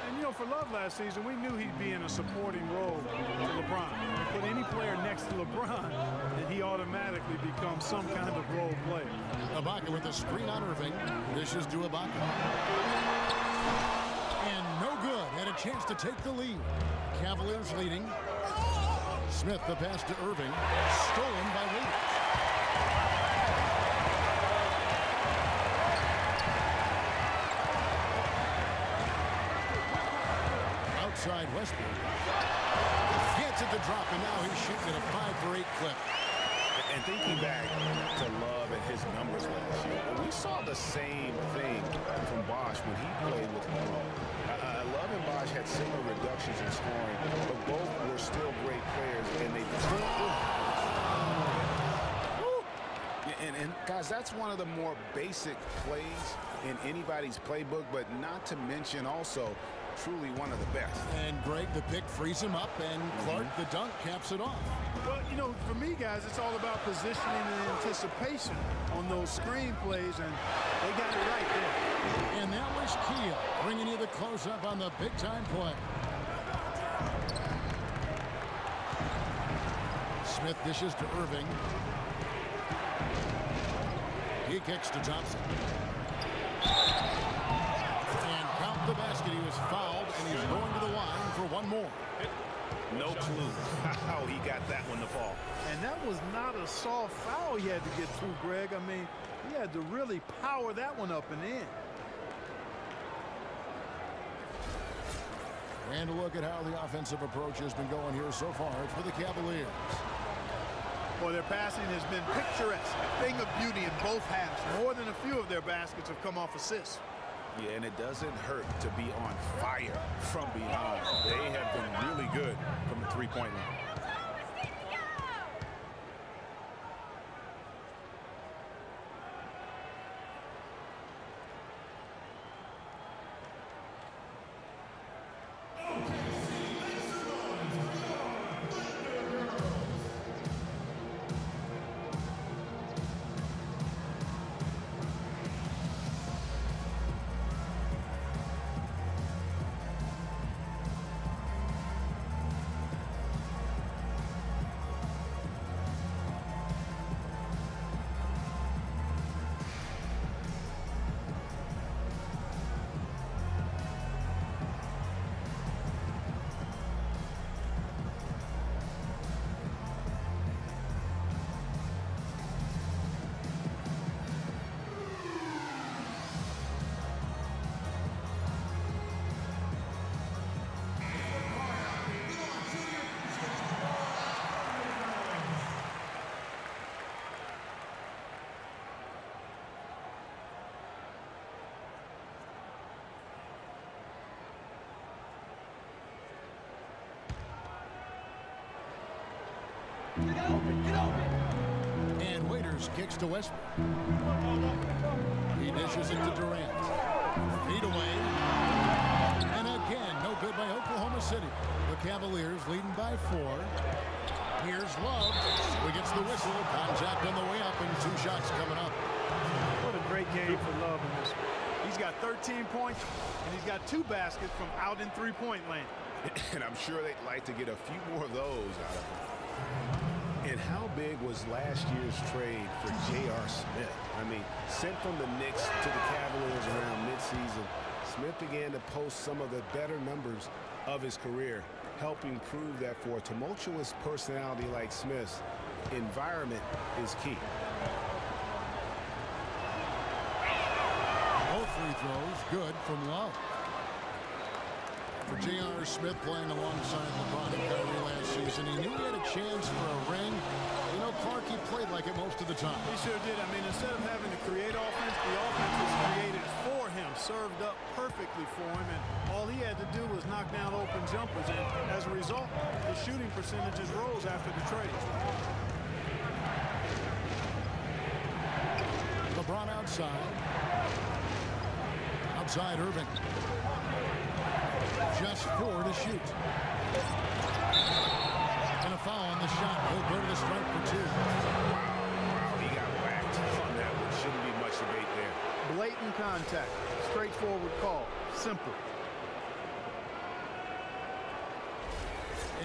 And, you know, for Love last season, we knew he'd be in a supporting role to LeBron. You put any player next to LeBron, and he automatically becomes some kind of role player. Ibaka with the screen on Irving. Dishes to Ibaka. And no good. Had a chance to take the lead. Cavaliers leading. Smith the pass to Irving. Stolen by Waiters. Outside Westbrook. Gets it to drop, and now he's shooting at a 5-for-8 clip. And thinking back to Love and his numbers last year, we saw the same thing from Bosh when he played with Love. Love and Bosh had similar reductions in scoring, but both were still great players, and they and guys, that's one of the more basic plays in anybody's playbook, but not to mention also truly one of the best. And Greg, the pick frees him up, and Clark, the dunk, caps it off. Well, you know, for me, guys, it's all about positioning and anticipation on those screen plays, and they got it right there. And that was Keal bringing you the close-up on the big-time play. Smith dishes to Irving. He kicks to Thompson. And count the basket. He was fouled, and he's going to the line for one more. No clue how he got that one to fall. And that was not a soft foul he had to get through, Greg. I mean, he had to really power that one up and in. And a look at how the offensive approach has been going here so far for the Cavaliers. Well, their passing has been picturesque, a thing of beauty in both halves. More than a few of their baskets have come off assists. Yeah, and it doesn't hurt to be on fire from behind. They have been really good from the three-point line. And Waiters kicks to Westbrook. He dishes it to Durant. Feet away. And again, no good by Oklahoma City. The Cavaliers leading by 4. Here's Love. He gets the whistle. Contact on the way up, and 2 shots coming up. What a great game for Love in this one. He's got 13 points, and he's got 2 baskets from out in three-point land. And I'm sure they'd like to get a few more of those out of him. And how big was last year's trade for J.R. Smith? I mean, sent from the Knicks to the Cavaliers around midseason, Smith began to post some of the better numbers of his career, helping prove that for a tumultuous personality like Smith's, environment is key. Both free throws good from Love. For J.R. Smith playing alongside LeBron and Kyrie last season, he knew he had a chance for a ring. You know, Clark, he played like it most of the time. He sure did. I mean, instead of having to create offense, the offense was created for him, served up perfectly for him, and all he had to do was knock down open jumpers, and as a result, the shooting percentages rose after the trade. LeBron outside. Outside Irving. Just 4 to shoot. And a foul on the shot. He'll go to the strike for 2. He got whacked on that one. Shouldn't be much debate there. Blatant contact. Straightforward call. Simple.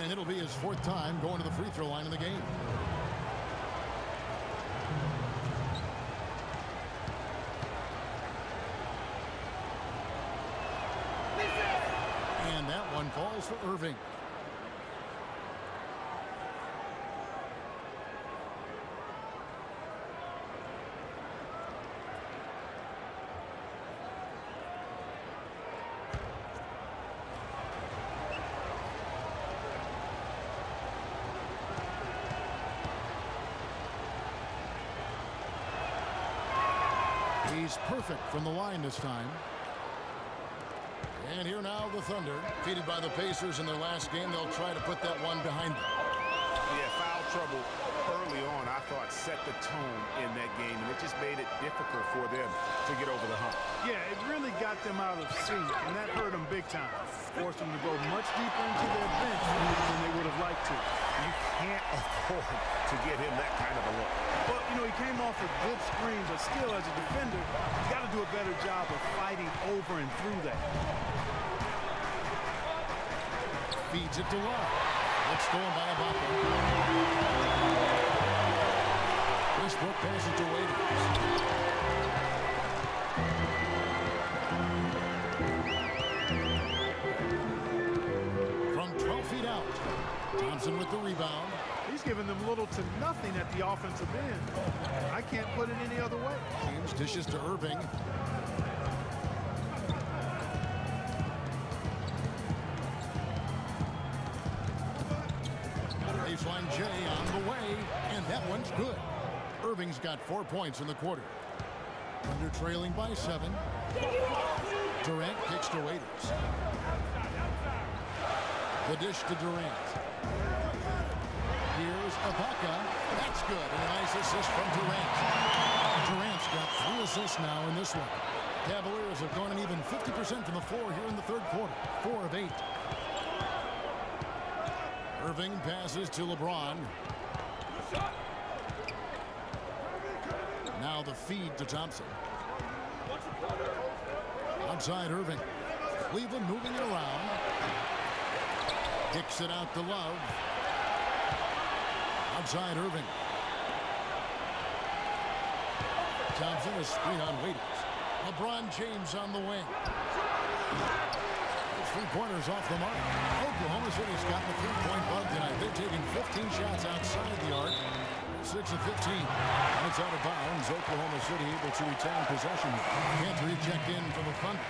And it'll be his 4th time going to the free throw line in the game. And that one falls for Irving. He's perfect from the line this time. And here now the Thunder, defeated by the Pacers in their last game. They'll try to put that one behind them. Yeah, foul trouble early on, I thought, set the tone in that game, and it just made it difficult for them to get over the hump. Yeah, it really got them out of sync, and that hurt them big time. Forced them to go much deeper into their bench than they would have liked to. You can't afford to give him that kind of a look. Well, you know, he came off a good screen, but still, as a defender, you got to do a better job of fighting over and through that. Feeds it to Love. It's stolen by Ibaka. Westbrook passes to Waiters. From 12 feet out. Thompson with the rebound. He's giving them little to nothing at the offensive end. I can't put it any other way. James dishes to Irving. Baseline J on the way, and that one's good. Irving's got 4 points in the quarter. Under trailing by 7. Durant kicks to Waiters. The dish to Durant. Here's Ibaka. That's good. And a nice assist from Durant. Durant's got 3 assists now in this one. Cavaliers have gone an even 50% from the floor here in the third quarter. 4 of 8. Irving passes to LeBron. Now the feed to Thompson. Outside Irving. Cleveland moving it around. Kicks it out to Love. Outside Irving. Thompson is screen on Waiters. LeBron James on the wing. 3-pointers off the mark. Oklahoma City's got the 3-point bug tonight. They're taking 15 shots outside the arc. 6 of 15. It's out of bounds. Oklahoma City able to retain possession. Cantor checked in for the Thunder.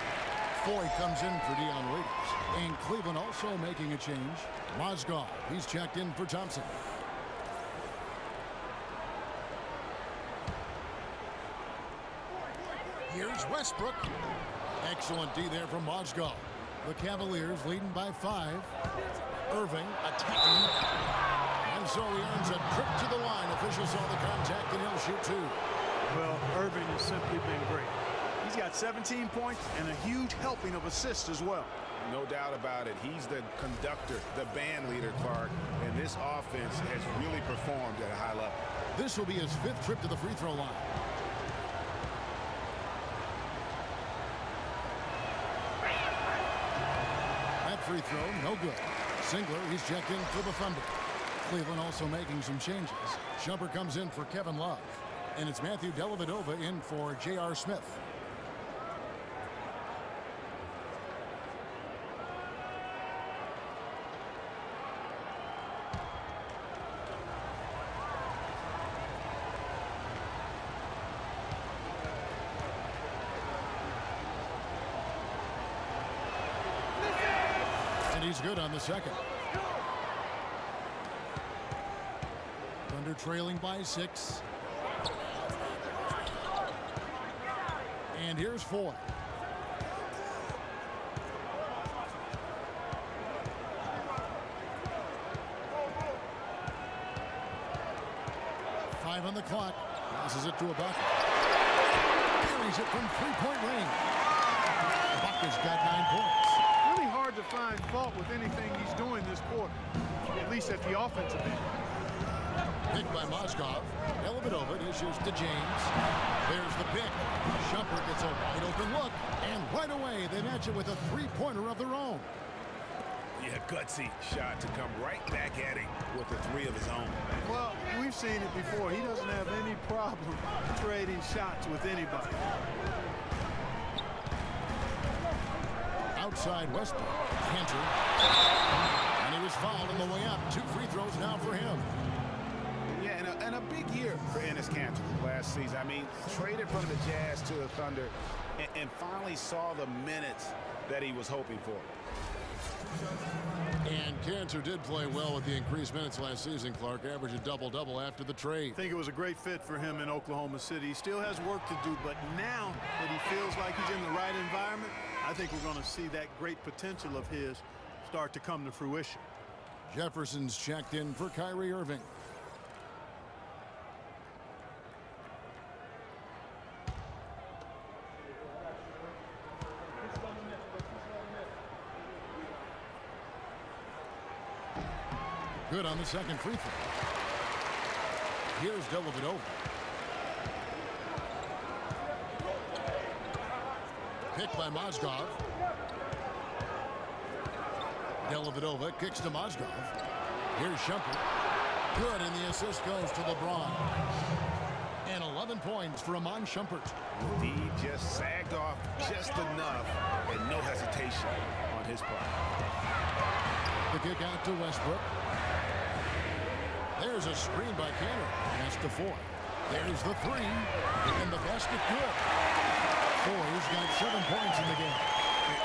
Foy comes in for Dion Waiters. And Cleveland also making a change. Mozgov, he's checked in for Thompson. Here's Westbrook. Excellent D there from Mozgov. The Cavaliers leading by 5. Irving attacking. And so he earns a trip to the line. Officials saw the contact and he'll shoot 2. Well, Irving has simply been great. He's got 17 points and a huge helping of assists as well. No doubt about it. He's the conductor, the band leader, Clark. And this offense has really performed at a high level. This will be his 5th trip to the free throw line. Free throw, no good. Singler, he's checked in for the Thunder. Cleveland also making some changes. Shumpert comes in for Kevin Love. And it's Matthew Dellavedova in for J.R. Smith. He's good on the second. Thunder trailing by 6. And here's Foy. Five on the clock. Passes it to Ibaka. Carries it from 3-point range. Ibaka's got 9 points. Really hard to find fault with anything he's doing this quarter, at least at the offensive end. Picked by Mozgov. Dellavedova issues to James. There's the pick. Shumpert gets a wide open look. And right away, they match it with a 3-pointer of their own. Yeah, gutsy shot to come right back at him with a 3 of his own. Well, we've seen it before. He doesn't have any problem trading shots with anybody. Outside Westbrook. Cantor. And he was fouled on the way up. 2 free throws now for him. Yeah, and a big year for Enes Kanter last season. I mean, traded from the Jazz to the Thunder and finally saw the minutes that he was hoping for. And Cantor did play well with the increased minutes last season, Clark. Averaged a double-double after the trade. I think it was a great fit for him in Oklahoma City. He still has work to do, but now that he feels like he's in the right environment, I think we're going to see that great potential of his start to come to fruition. Jefferson's checked in for Kyrie Irving. Good on the second free throw. Here's Dellavedova. Picked by Mozgov. Dellavedova kicks to Mozgov. Here's Shumpert. Good, and the assist goes to LeBron. And 11 points for Iman Shumpert. D just sagged off just enough, and no hesitation on his part. The kick out to Westbrook. There's a screen by Cantor. Pass to Foy. There's the three. And the basket good. Foy's got 7 points in the game.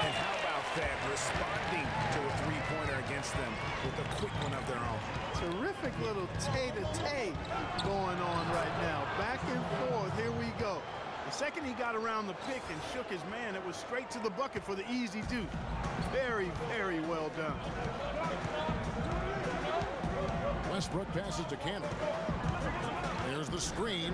And how about that? Responding to a three-pointer against them with a quick one of their own. Terrific little tay-to-tay going on right now. Back and forth. Here we go. The second he got around the pick and shook his man, it was straight to the bucket for the easy do. Very, very well done. Westbrook passes to Cantor. There's the screen.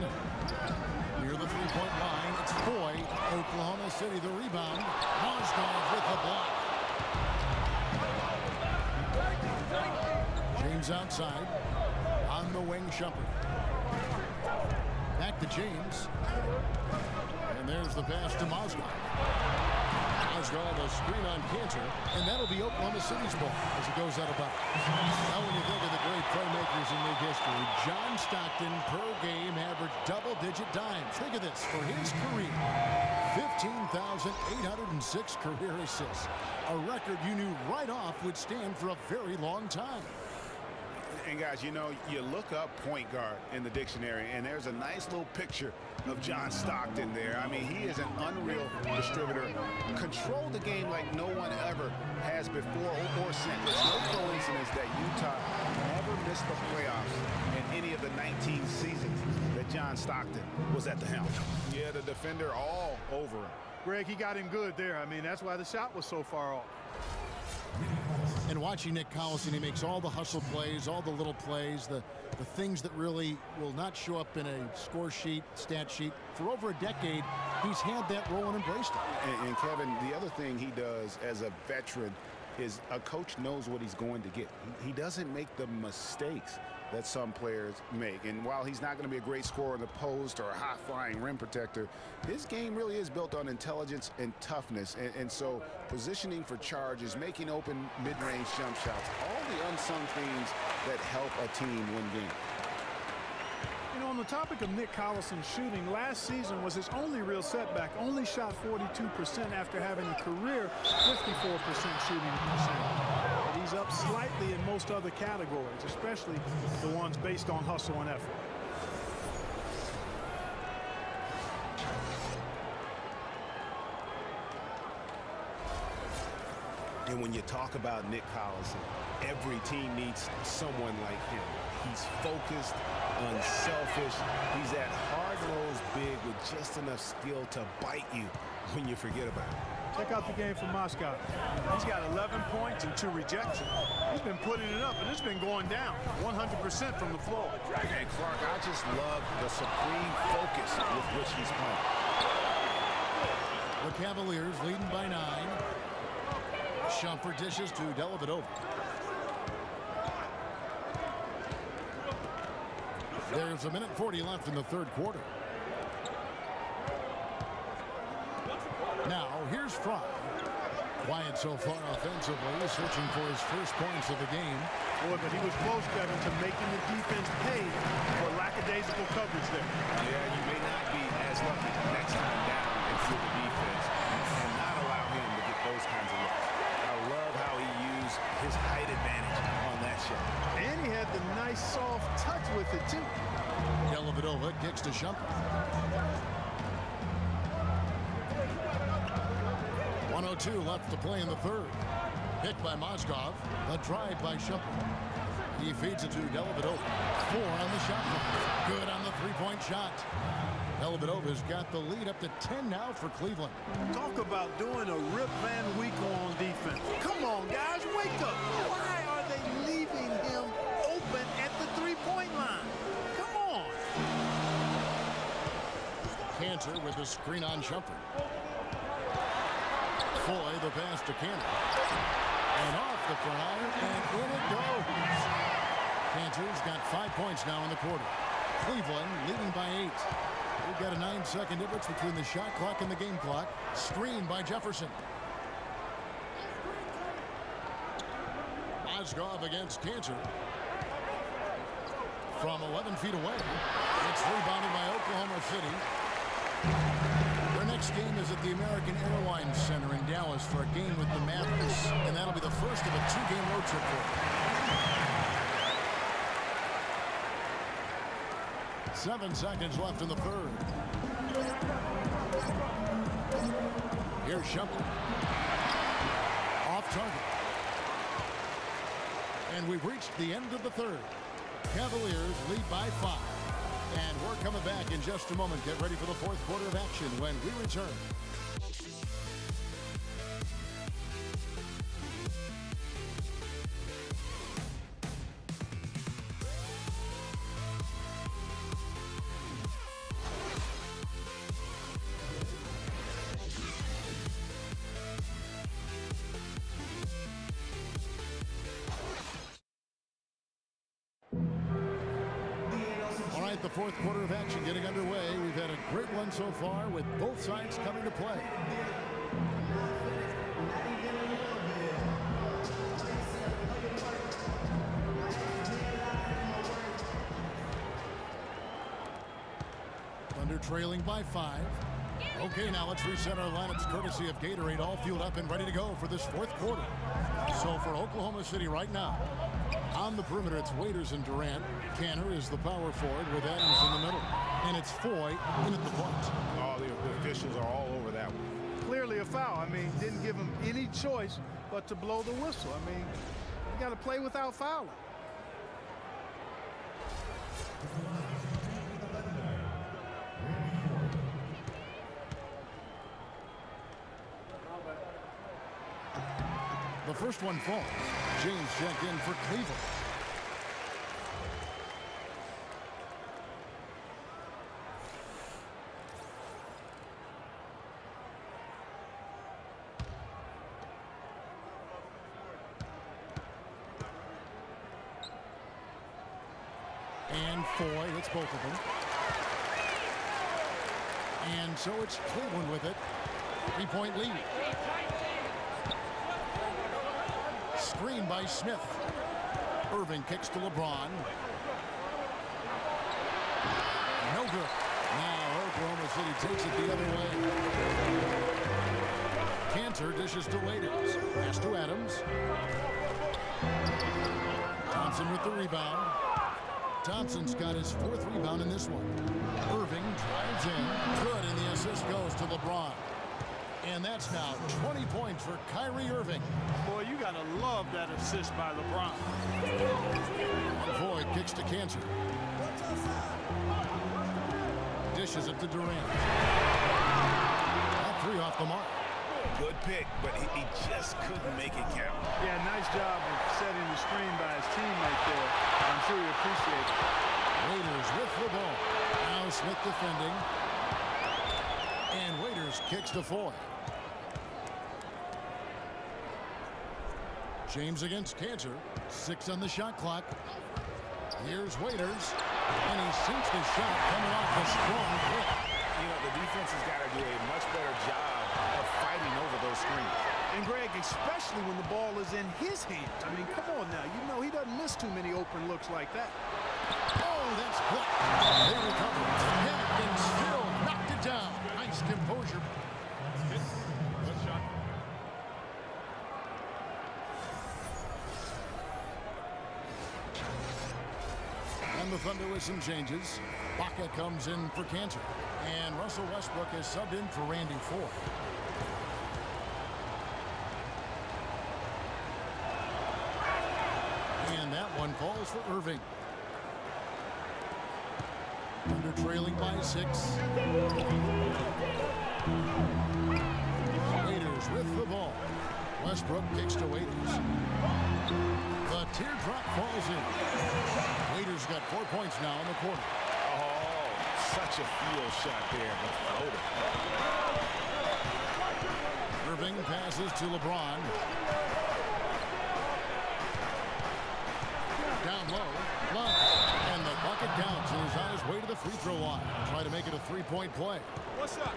Near the three-point line, it's Foy. Oklahoma City the rebound. Mozgov with the block. James outside. On the wing, Shumpert. Back to James. And there's the pass to Mozgov. Mozgov a screen on Cantor, and that'll be Oklahoma City's ball as it goes out of bounds. Now when you think of the great playmakers in league history, John Stockton per game averaged double-digit dimes. Think of this, for his career, 15,806 career assists. A record you knew right off would stand for a very long time. And guys, you know, you look up point guard in the dictionary, and there's a nice little picture of John Stockton there. I mean, he is an unreal distributor. Controlled the game like no one ever has before or since. It's no coincidence that Utah never missed the playoffs in any of the 19 seasons that John Stockton was at the helm. Yeah, the defender all over him. Greg, he got him good there. I mean, that's why the shot was so far off. And watching Nick Collison, he makes all the hustle plays, all the little plays, the things that really will not show up in a score sheet, stat sheet. For over a decade, he's had that role and embraced it. And Kevin, the other thing he does as a veteran is a coach knows what he's going to get. He doesn't make the mistakes that some players make. And while he's not going to be a great scorer in the post or a high-flying rim protector, his game really is built on intelligence and toughness. And so positioning for charges, making open mid-range jump shots, all the unsung things that help a team win games. You know, on the topic of Nick Collison's shooting, last season was his only real setback. Only shot 42% after having a career 54% shooting percentage. But he's up slightly in most other categories, especially the ones based on hustle and effort. And when you talk about Nick Collison, every team needs someone like him. He's focused, unselfish. He's that hard-nosed big with just enough skill to bite you when you forget about it. Check out the game for Mozgov. He's got 11 points and 2 rejections. He's been putting it up, and it's been going down 100% from the floor. And Clark, I just love the supreme focus with which he's playing. The Cavaliers leading by 9. Shumpert dishes to Dellavedova. There's 1:40 left in the third quarter. Now, here's Fry. Quiet so far offensively, searching for his first points of the game. Boy, but he was close, Kevin, to making the defense pay for lackadaisical coverage there. Yeah, you may not be as lucky next time down and through the defense and not allow him to get those kinds of looks. I love how he used his height advantage on that shot. And he had the nice soft touch with it, too. Dellavedova kicks to Shumpert. 1:02 left to play in the third. Picked by Mozgov. A drive by Shumpert. He feeds it to Dellavedova. 4 on the shot clock. Good on the three-point shot. Dellavedova's got the lead up to 10 now for Cleveland. Talk about doing a Rip Van Winkle on defense. Come on, guys, wake up. Why are they leaving him open at the three-point line? Come on. Cantor with the screen on Shumpert. Foy, the pass to Cantor. And off the foul, and in it goes. Cantor's got 5 points now in the quarter. Cleveland leading by 8. We've got a 9-second difference between the shot clock and the game clock. Screen by Jefferson. Mozgov against Cantor. From 11 feet away. It's rebounded by Oklahoma City. Their next game is at the American Airlines Center in Dallas for a game with the Mavericks. And that'll be the first of a 2-game road trip for them. 7 seconds left in the third. Here's Shumpert. Off target. And we've reached the end of the third. Cavaliers lead by 5. And we're coming back in just a moment. Get ready for the fourth quarter of action when we return. The fourth quarter of action getting underway. We've had a great one so far with both sides coming to play. Thunder trailing by 5. Okay, now let's reset our lineups courtesy of Gatorade, all fueled up and ready to go for this fourth quarter. So for Oklahoma City right now, on the perimeter, it's Waiters and Durant. Cantor is the power forward with Adams in the middle. And it's Foy in at the point. All the officials are all over that one. Clearly a foul. I mean, didn't give him any choice but to blow the whistle. I mean, you got to play without fouling. The first one falls. James checked in for Cleveland. And Foy hits both of them. And so it's Cleveland with it. 3-point lead. Screen by Smith. Irving kicks to LeBron. No good. Now Oklahoma City takes it the other way. Cantor dishes to Waiters. Pass to Adams. Thompson with the rebound. Thompson's got his 4th rebound in this one. Irving drives in. Good, and the assist goes to LeBron. And that's now 20 points for Kyrie Irving. Boy, you got to love that assist by LeBron. Foy kicks to Cantor. Dishes it to Durant. That 3 off the mark. Good pick, but he just couldn't make it count. Yeah, nice job of setting the screen by his teammate there. I'm sure he appreciates it. Waiters with the ball. Now Smith defending. And Waiters kicks to Foy. James against Cantor. 6 on the shot clock. Here's Waiters. And he sinks the shot coming off the strong hit. You know, the defense has got to do a much better job of fighting over those screens. And Greg, especially when the ball is in his hands. I mean, come on now. You know he doesn't miss too many open looks like that. Oh, that's blocked. They recover. And still knocked it down. Nice composure. Good shot. And the Thunder with some changes. Baca comes in for Cantor. And Russell Westbrook is subbed in for Randy Ford. one falls for Irving. Thunder trailing by 6. Waiters with the ball. Westbrook kicks to Waiters. The teardrop falls in. Waiters got 4 points now in the quarter. Oh, such a field shot there, but floated. Irving passes to LeBron. Down low, Love, and the bucket counts. He's on his way to the free throw line. Try to make it a 3-point play. What's up?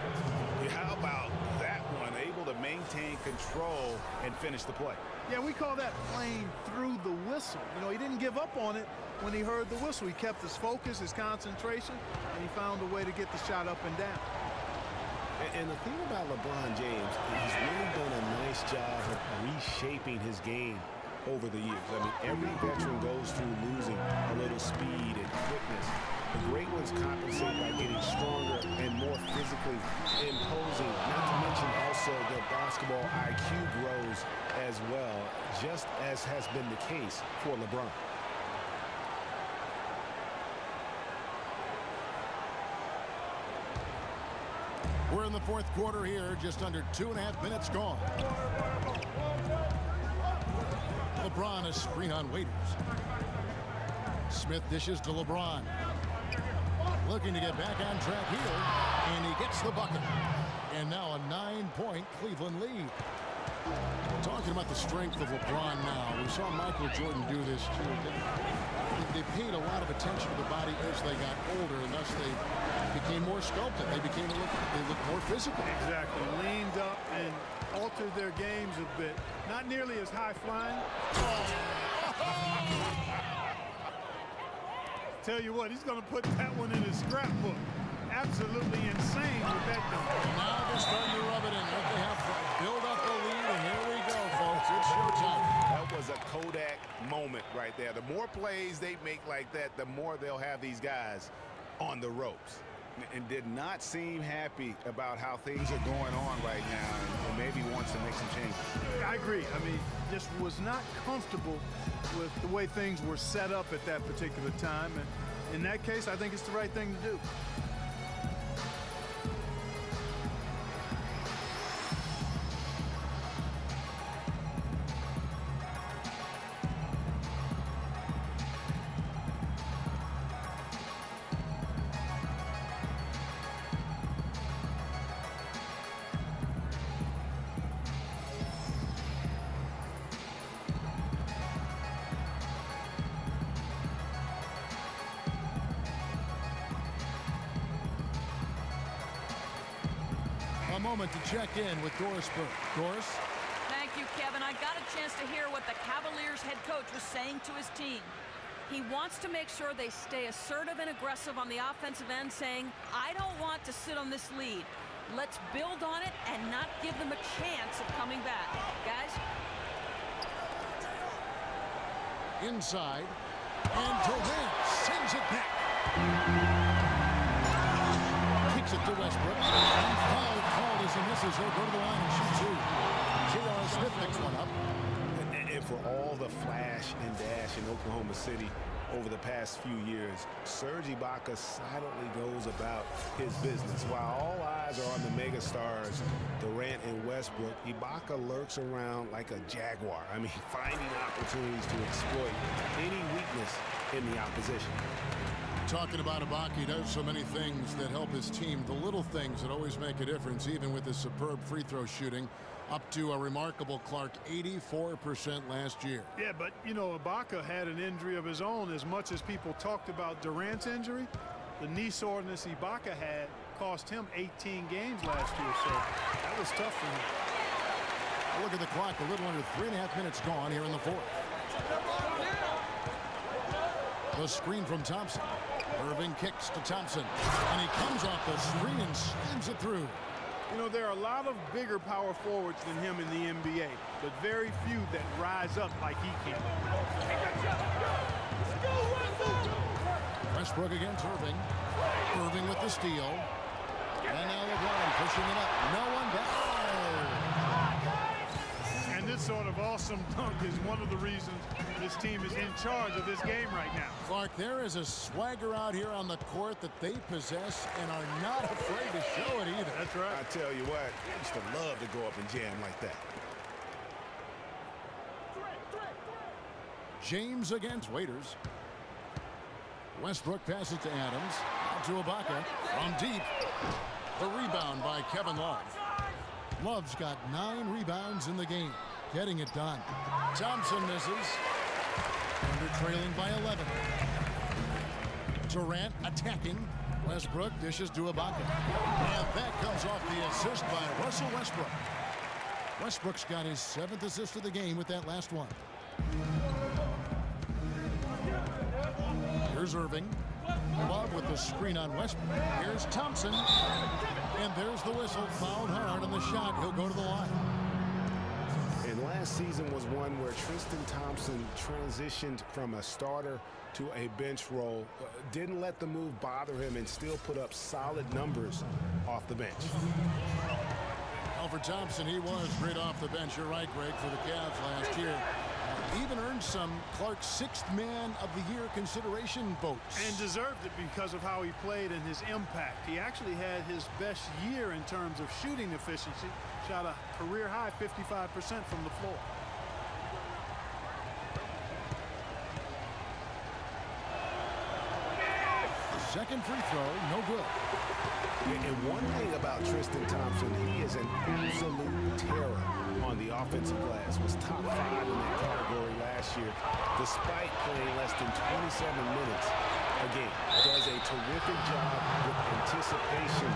How about that one? Able to maintain control and finish the play. Yeah, we call that playing through the whistle. You know, he didn't give up on it when he heard the whistle. He kept his focus, his concentration, and he found a way to get the shot up and down. And the thing about LeBron James, he's really done a nice job of reshaping his game over the years. I mean, every veteran goes through losing a little speed and quickness. The great ones compensate by getting stronger and more physically imposing. Not to mention also their basketball IQ grows as well, just as has been the case for LeBron. We're in the fourth quarter here, just under 2.5 minutes gone. LeBron, a screen on Waiters. Smith dishes to LeBron. Looking to get back on track here, and he gets the bucket. And now a 9-point Cleveland lead. Talking about the strength of LeBron now, we saw Michael Jordan do this too. They paid a lot of attention to the body as they got older, and thus they became more sculpted. They looked more physical. Exactly. Leaned up and altered their games a bit. Not nearly as high flying. Tell you what, he's going to put that one in his scrapbook. Absolutely insane with that dunk. Now they're starting to rub it in. What they have to build up the lead, and here we go, folks. It's showtime. That was a Kodak moment right there. The more plays they make like that, the more they'll have these guys on the ropes. And did not seem happy about how things are going on right now, and maybe wants to make some changes. I agree. I mean, just was not comfortable with the way things were set up at that particular time. And in that case, I think it's the right thing to do. A moment to check in with Doris Burke. Doris? Thank you, Kevin. I got a chance to hear what the Cavaliers head coach was saying to his team. He wants to make sure they stay assertive and aggressive on the offensive end, saying, I don't want to sit on this lead. Let's build on it and not give them a chance of coming back. Guys? Inside. And Durant sends it back. Kicks it to Westbrook. And foul called as he misses. He'll go to the line and shoot two. J.R. Smith picks one up. And for all the flash and dash in Oklahoma City over the past few years, Serge Ibaka silently goes about his business. While all eyes are on the megastars, Durant and Westbrook, Ibaka lurks around like a jaguar. I mean, finding opportunities to exploit any weakness in the opposition. Talking about Ibaka, he does so many things that help his team. The little things that always make a difference, even with his superb free throw shooting. Up to a remarkable, Clark, 84% last year. Yeah, but, you know, Ibaka had an injury of his own. As much as people talked about Durant's injury, the knee soreness Ibaka had cost him 18 games last year, so that was tough for him. Look at the clock, a little under 3.5 minutes gone here in the fourth. The screen from Thompson. Irving kicks to Thompson, and he comes off the screen and slams it through. You know, there are a lot of bigger power forwards than him in the NBA, but very few that rise up like he can. Westbrook against Irving. Irving with the steal. And now LeBron pushing it up. No one back. And this sort of awesome dunk is one of the reasons This team is in charge of this game right now. Clark, there is a swagger out here on the court that they possess and are not afraid to show it either. That's right. I tell you what, I used to love to go up and jam like that. James against Waiters. Westbrook passes to Adams. Out to Ibaka. From deep. The rebound by Kevin Love. Love's got 9 rebounds in the game. Getting it done. Thompson misses. Thunder trailing by 11. Durant attacking. Westbrook dishes to Ibaka. And that comes off the assist by Russell Westbrook. Westbrook's got his 7th assist of the game with that last one. Here's Irving. Love with the screen on Westbrook. Here's Thompson. And there's the whistle. Fouled hard on the shot. He'll go to the line. And last season was one where Tristan Thompson transitioned from a starter to a bench role. Didn't let the move bother him and still put up solid numbers off the bench. Well, for Thompson, he was great off the bench. You're right, Greg, for the Cavs last year. Even earned some Clark's 6th man of the year consideration votes. And deserved it because of how he played and his impact. He actually had his best year in terms of shooting efficiency. Shot a career high 55% from the floor. Second free throw, no good. And one thing about Tristan Thompson, he is an absolute terror on the offensive glass. Was top 5 in that category last year, despite playing less than 27 minutes a game. Does a terrific job with anticipation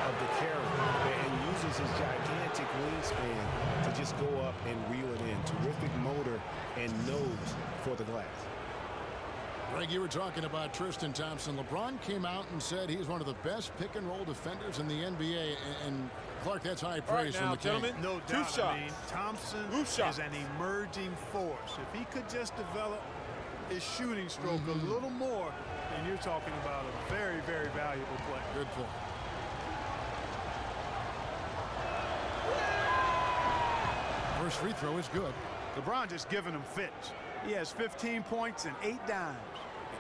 of the carry and uses his gigantic wingspan to just go up and reel it in. Terrific motor and nose for the glass. Greg, you were talking about Tristan Thompson. LeBron came out and said he's one of the best pick-and-roll defenders in the NBA. And Clark, that's high praise from the gentlemen. King. No doubt. 2 shots. I mean, Thompson is an emerging force. If he could just develop his shooting stroke a little more, then you're talking about a very, very valuable player. Good point. First free throw is good. LeBron just giving him fits. He has 15 points and 8 dimes.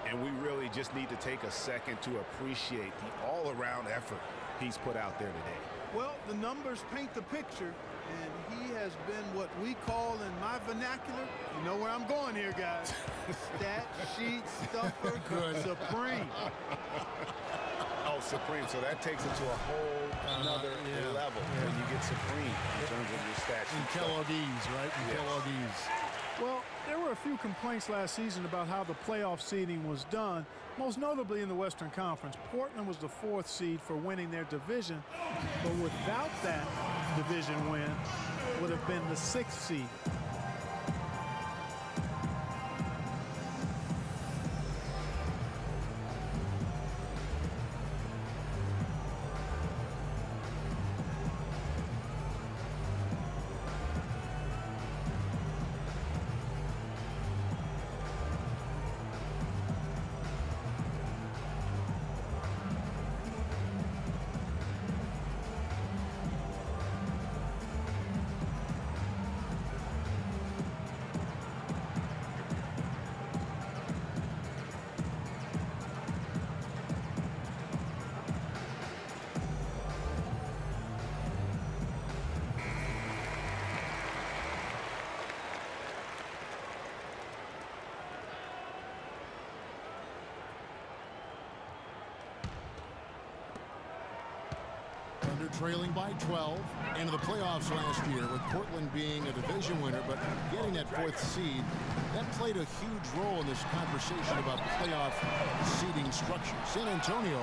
And we really just need to take a second to appreciate the all-around effort he's put out there today. Well, the numbers paint the picture, and he has been what we call in my vernacular, you know where I'm going here, guys, stat sheet stuffer supreme. Oh, supreme. So that takes it to a whole another level when you get supreme in terms of your stat sheet. In Kellogg's, right? In Kellogg's. Well, there were a few complaints last season about how the playoff seeding was done, most notably in the Western Conference. Portland was the 4th seed for winning their division, but without that division win, would have been the 6th seed. Trailing by 12 into the playoffs last year, with Portland being a division winner, but getting that 4th seed, that played a huge role in this conversation about playoff seeding structure. San Antonio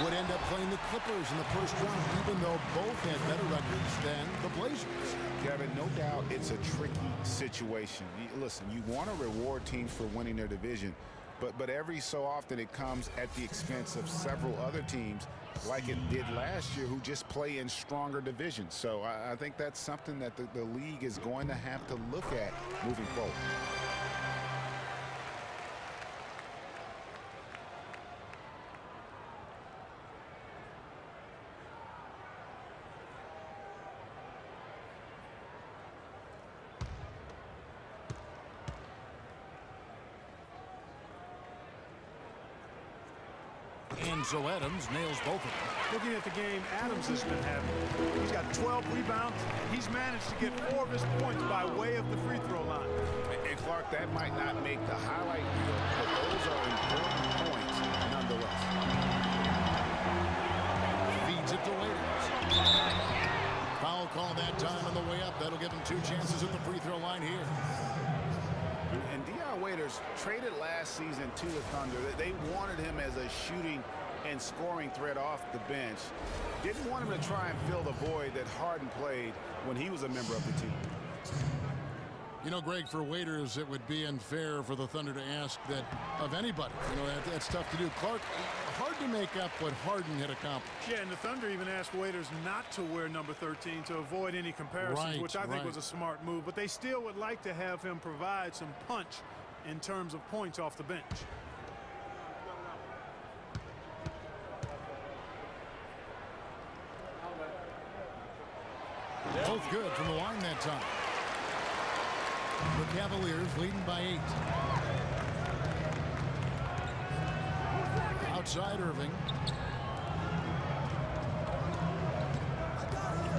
would end up playing the Clippers in the first round, even though both had better records than the Blazers. Kevin, no doubt it's a tricky situation. Listen, you want to reward teams for winning their division, but every so often it comes at the expense of several other teams, like it did last year, who just play in stronger divisions. So I think that's something that the league is going to have to look at moving forward. so Adams nails both of them. Looking at the game Adams has been having, he's got 12 rebounds. He's managed to get 4 of his points by way of the free throw line. And Clark, that might not make the highlight reel, but those are important points nonetheless. Feeds it to Waiters. Foul call that time on the way up. That'll give him 2 chances at the free throw line here. And Dion Waiters traded last season to the Thunder. They wanted him as a shooting and scoring threat off the bench. Didn't want him to try and fill the void that Harden played when he was a member of the team. You know, Greg, for Waiters, it would be unfair for the Thunder to ask that of anybody. You know, that's tough to do. Clark, hard to make up what Harden had accomplished. Yeah, and the Thunder even asked Waiters not to wear number 13 to avoid any comparisons, which I think was a smart move. But they still would like to have him provide some punch in terms of points off the bench. Both good from the line that time. The Cavaliers leading by 8. Outside Irving.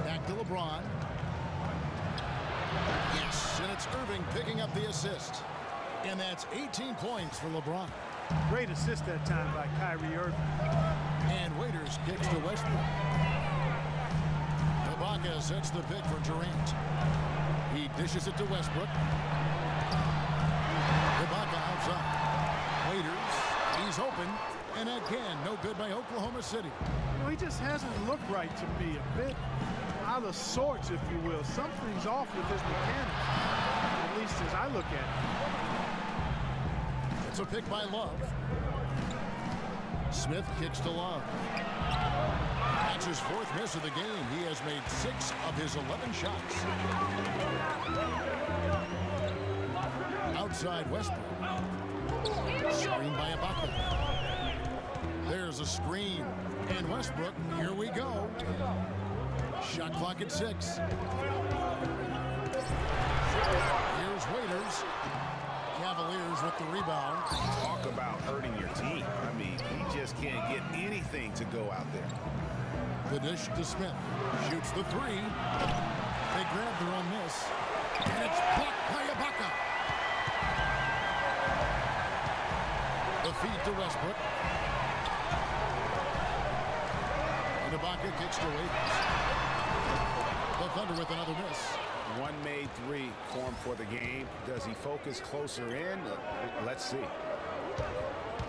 Back to LeBron. Yes, and it's Irving picking up the assist. And that's 18 points for LeBron. Great assist that time by Kyrie Irving. And Waiters kicks to Westbrook. Ibaka sets the pick for Durant. He dishes it to Westbrook. Ibaka outside. Waiters, he's open. And again, no good by Oklahoma City. You know, he just hasn't looked right to me. A bit out of sorts, if you will. Something's off with his mechanics, at least as I look at it. It's a pick by Love. Smith kicks to Love. That's his 4th miss of the game. He has made 6 of his 11 shots. Outside Westbrook. Screen by Ibaka. There's a screen. And Westbrook, here we go. Shot clock at 6. Here's Waiters. Cavaliers with the rebound. Talk about hurting your team. I mean, he just can't get anything to go out there. The dish to Smith. Shoots the 3. They grab their own miss. And it's blocked by Ibaka. The feed to Westbrook. And Ibaka kicks to Waiters. The Thunder with another miss. 1 made 3 formed for the game. Does he focus closer in? Let's see.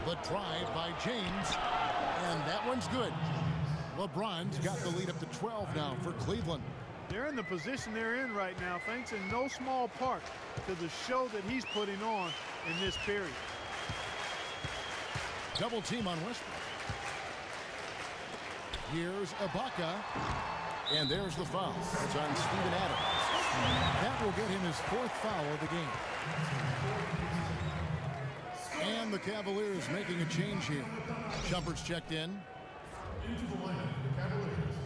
The drive by James. And that one's good. LeBron's got the lead up to 12 now for Cleveland. They're in the position they're in right now, thanks in no small part to the show that he's putting on in this period. Double team on Westbrook. Here's Ibaka. And there's the foul. It's on Steven Adams. That will get him his 4th foul of the game. And the Cavaliers making a change here. Shumpert's checked in. Into the lineup, the Cavaliers.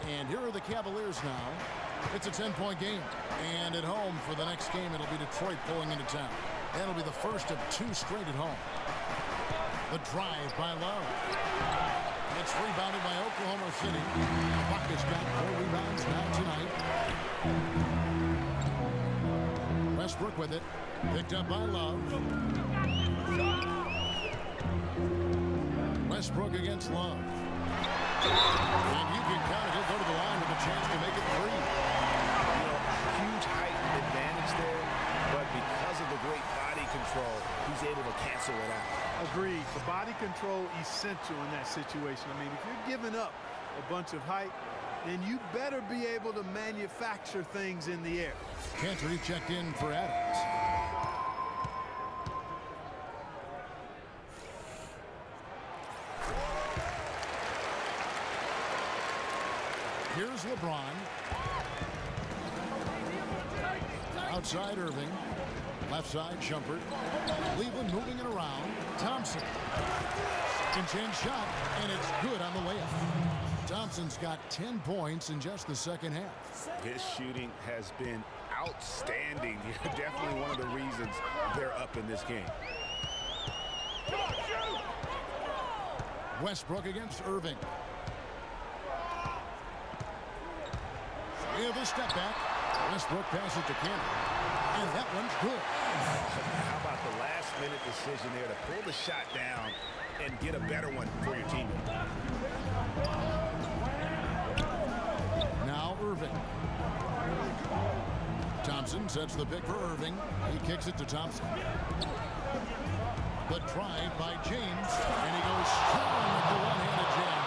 And here are the Cavaliers now. It's a 10-point game. And at home for the next game, it'll be Detroit pulling into town. That'll be the first of 2 straight at home. The drive by Love. It's rebounded by Oklahoma City. Ibaka's got 4 rebounds now tonight. Westbrook with it. Picked up by Love. Westbrook against Love. And you can count it. He'll go to the line with a chance to make it 3. Huge height advantage there, but because of the great body control, he's able to cancel it out. Agreed. The body control essential in that situation. I mean, if you're giving up a bunch of height, then you better be able to manufacture things in the air. Cantor checked in for Adams. Here's LeBron. Outside Irving. Left side Shumpert. Cleveland moving it around. Thompson. Second chance shot, and it's good on the way up. Thompson's got 10 points in just the second half. His shooting has been outstanding. Definitely one of the reasons they're up in this game. Westbrook against Irving. With a step back. Westbrook passes to Cannon. And that one's good. How about the last-minute decision there to pull the shot down and get a better one for your team? Now Irving. Thompson sets the pick for Irving. He kicks it to Thompson. The drive by James, and he goes strong with the one-handed jam.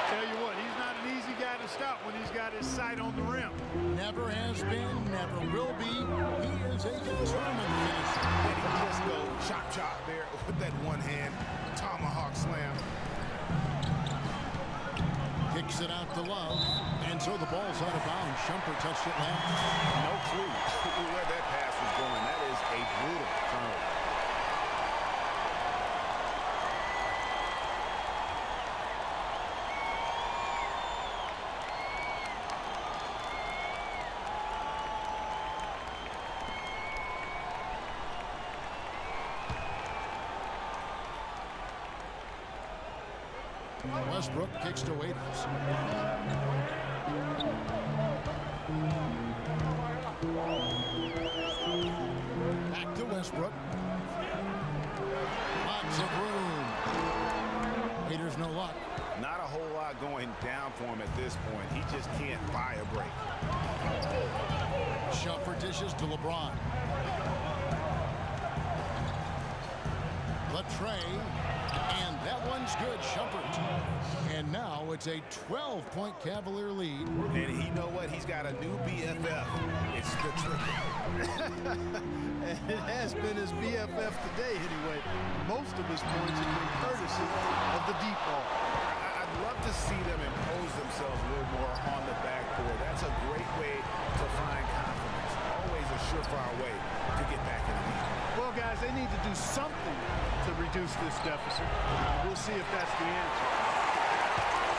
Tell you what, he's not an easy guy to stop when he's got his sight on the rim. Never has been, never will be. He is a determined finisher. And he just goes chop there with that one-hand tomahawk slam. Kicks it out to Love, and so the ball's out of bounds. Shumpert touched it last. No clue where that pass was going. That is a brutal turnover. Westbrook kicks to Waiters. Back to Westbrook. Lots of room. Waiters no luck. Not a whole lot going down for him at this point. He just can't buy a break. Shumpert dishes to LeBron. Latrey. And that one's good, Shumpert. And now it's a 12-point Cavalier lead. And you know what? He's got a new BFF. It's the triple. And it has been his BFF today anyway. Most of his points have been courtesy of the deep ball. I'd love to see them impose themselves a little more on the backboard. That's a great way to find confidence. Always a surefire way to get back in the lead. Well, guys, they need to do something to reduce this deficit. We'll see if that's the answer.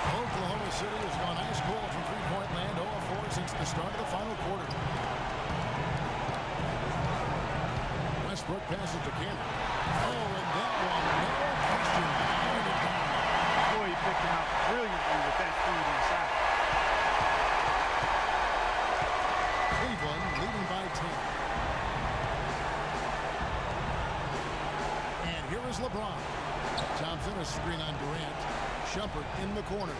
Oklahoma City has gone ice cold from three-point land, 0-4 since the start of the final quarter. Westbrook passes to Cannon. Oh, and that one, no question. Boy, he picked him out brilliantly with that feed inside. Cleveland leading by 10. Here is LeBron. Thompson, a screen on Durant. Shumpert in the corner.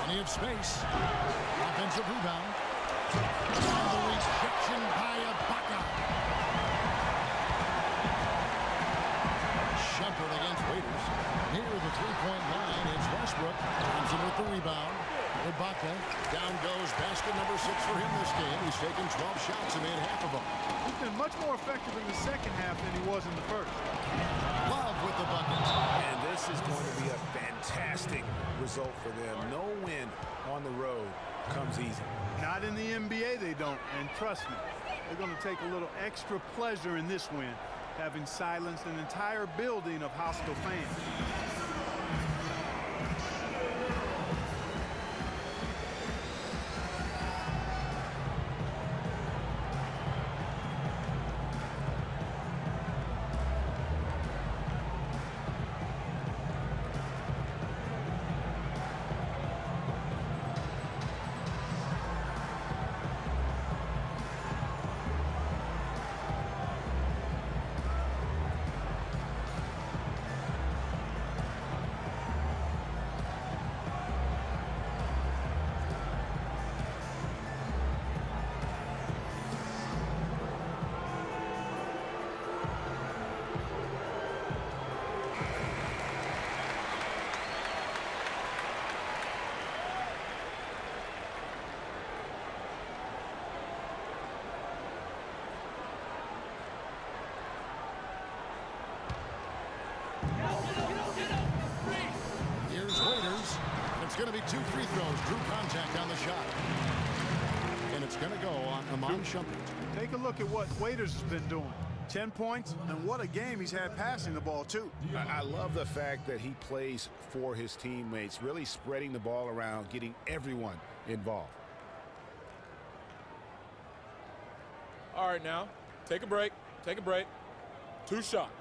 Plenty of space. Offensive rebound. And the rejection by Ibaka. Shumpert against Waiters. Near the three-point line, it's Westbrook. Thompson with the rebound. Ibaka. Down goes basket number 6 for him this game. He's taken 12 shots and made half of them. He's been much more effective in the second half than he was in the first. Love with the bucket. And this is going to be a fantastic result for them. No win on the road comes easy. Not in the NBA, they don't. And trust me, they're going to take a little extra pleasure in this win, having silenced an entire building of hostile fans. Going to be 2 free throws. Drew contact on the shot. And it's going to go on Iman Shumpert. Take a look at what Waiters has been doing. 10 points, and what a game he's had passing the ball, too. I love the fact that he plays for his teammates, really spreading the ball around, getting everyone involved. All right, now, take a break. Take a break. 2 shots.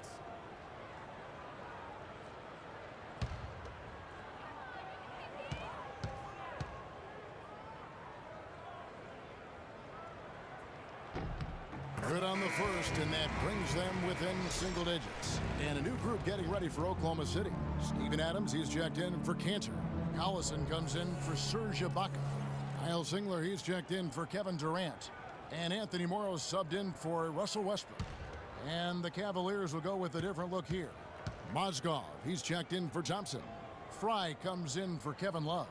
Good on the first, and that brings them within single digits. And a new group getting ready for Oklahoma City. Steven Adams, he's checked in for Cantor. Collison comes in for Serge Ibaka. Kyle Singler, he's checked in for Kevin Durant. And Anthony Morrow subbed in for Russell Westbrook. And the Cavaliers will go with a different look here. Mozgov, he's checked in for Thompson. Fry comes in for Kevin Love.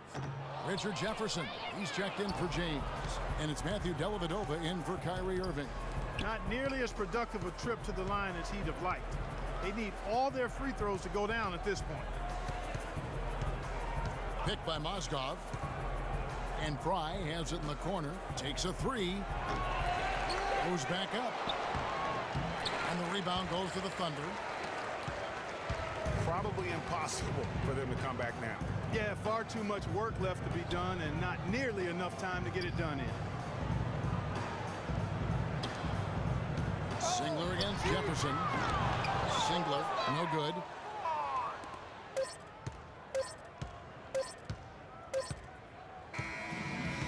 Richard Jefferson, he's checked in for James. And it's Matthew Dellavedova in for Kyrie Irving. Not nearly as productive a trip to the line as he'd have liked. They need all their free throws to go down at this point. Picked by Mozgov. And Fry has it in the corner. Takes a three. Goes back up. And the rebound goes to the Thunder. Probably impossible for them to come back now. Yeah, far too much work left to be done and not nearly enough time to get it done in. Singler against Jefferson. Singler, no good.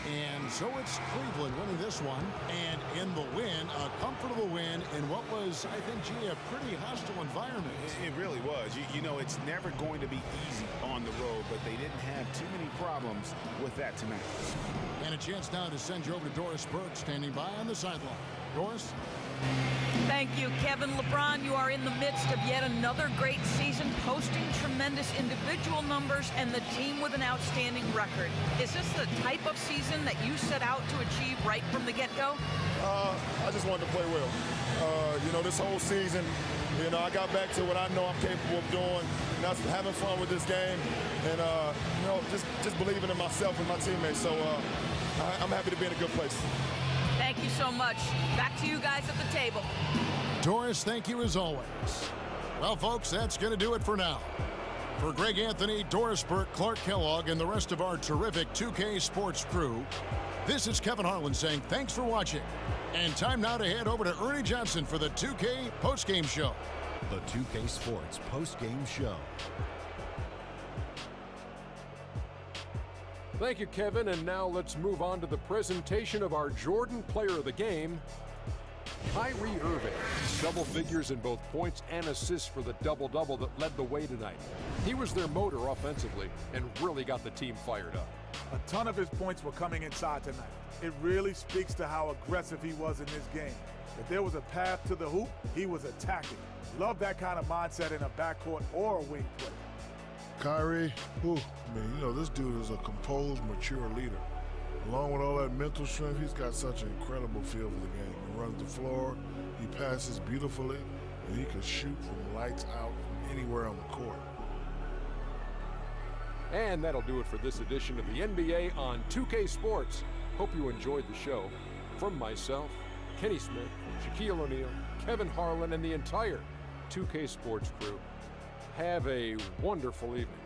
And so it's Cleveland winning this one. And in the win, a comfortable win in what was, I think, gee, a pretty hostile environment. It really was. You know, it's never going to be easy on the road, but they didn't have too many problems with that tonight. And a chance now to send you over to Doris Burke, standing by on the sideline. Doris? Thank you, Kevin. LeBron, you are in the midst of yet another great season, posting tremendous individual numbers and the team with an outstanding record. Is this the type of season that you set out to achieve right from the get-go? I just wanted to play well. You know, this whole season, you know, I got back to what I know I'm capable of doing, and that's having fun with this game and, you know, just believing in myself and my teammates. So I'm happy to be in a good place. Thank you so much. Back to you guys at the table. Doris, thank you as always. Well, folks, that's going to do it for now. For Greg Anthony, Doris Burke, Clark Kellogg, and the rest of our terrific 2K Sports crew, this is Kevin Harlan saying thanks for watching. And time now to head over to Ernie Johnson for the 2K postgame show. The 2K Sports postgame show. Thank you, Kevin, and now let's move on to the presentation of our Jordan Player of the Game, Kyrie Irving. Double figures in both points and assists for the double-double that led the way tonight. He was their motor offensively and really got the team fired up. A ton of his points were coming inside tonight. It really speaks to how aggressive he was in this game. If there was a path to the hoop, he was attacking. Love that kind of mindset in a backcourt or a wing play. Kyrie, I mean, you know, this dude is a composed, mature leader. Along with all that mental strength, he's got such an incredible feel for the game. He runs the floor, he passes beautifully, and he can shoot from lights out from anywhere on the court. And that'll do it for this edition of the NBA on 2K Sports. Hope you enjoyed the show. From myself, Kenny Smith, Shaquille O'Neal, Kevin Harlan, and the entire 2K Sports crew, have a wonderful evening.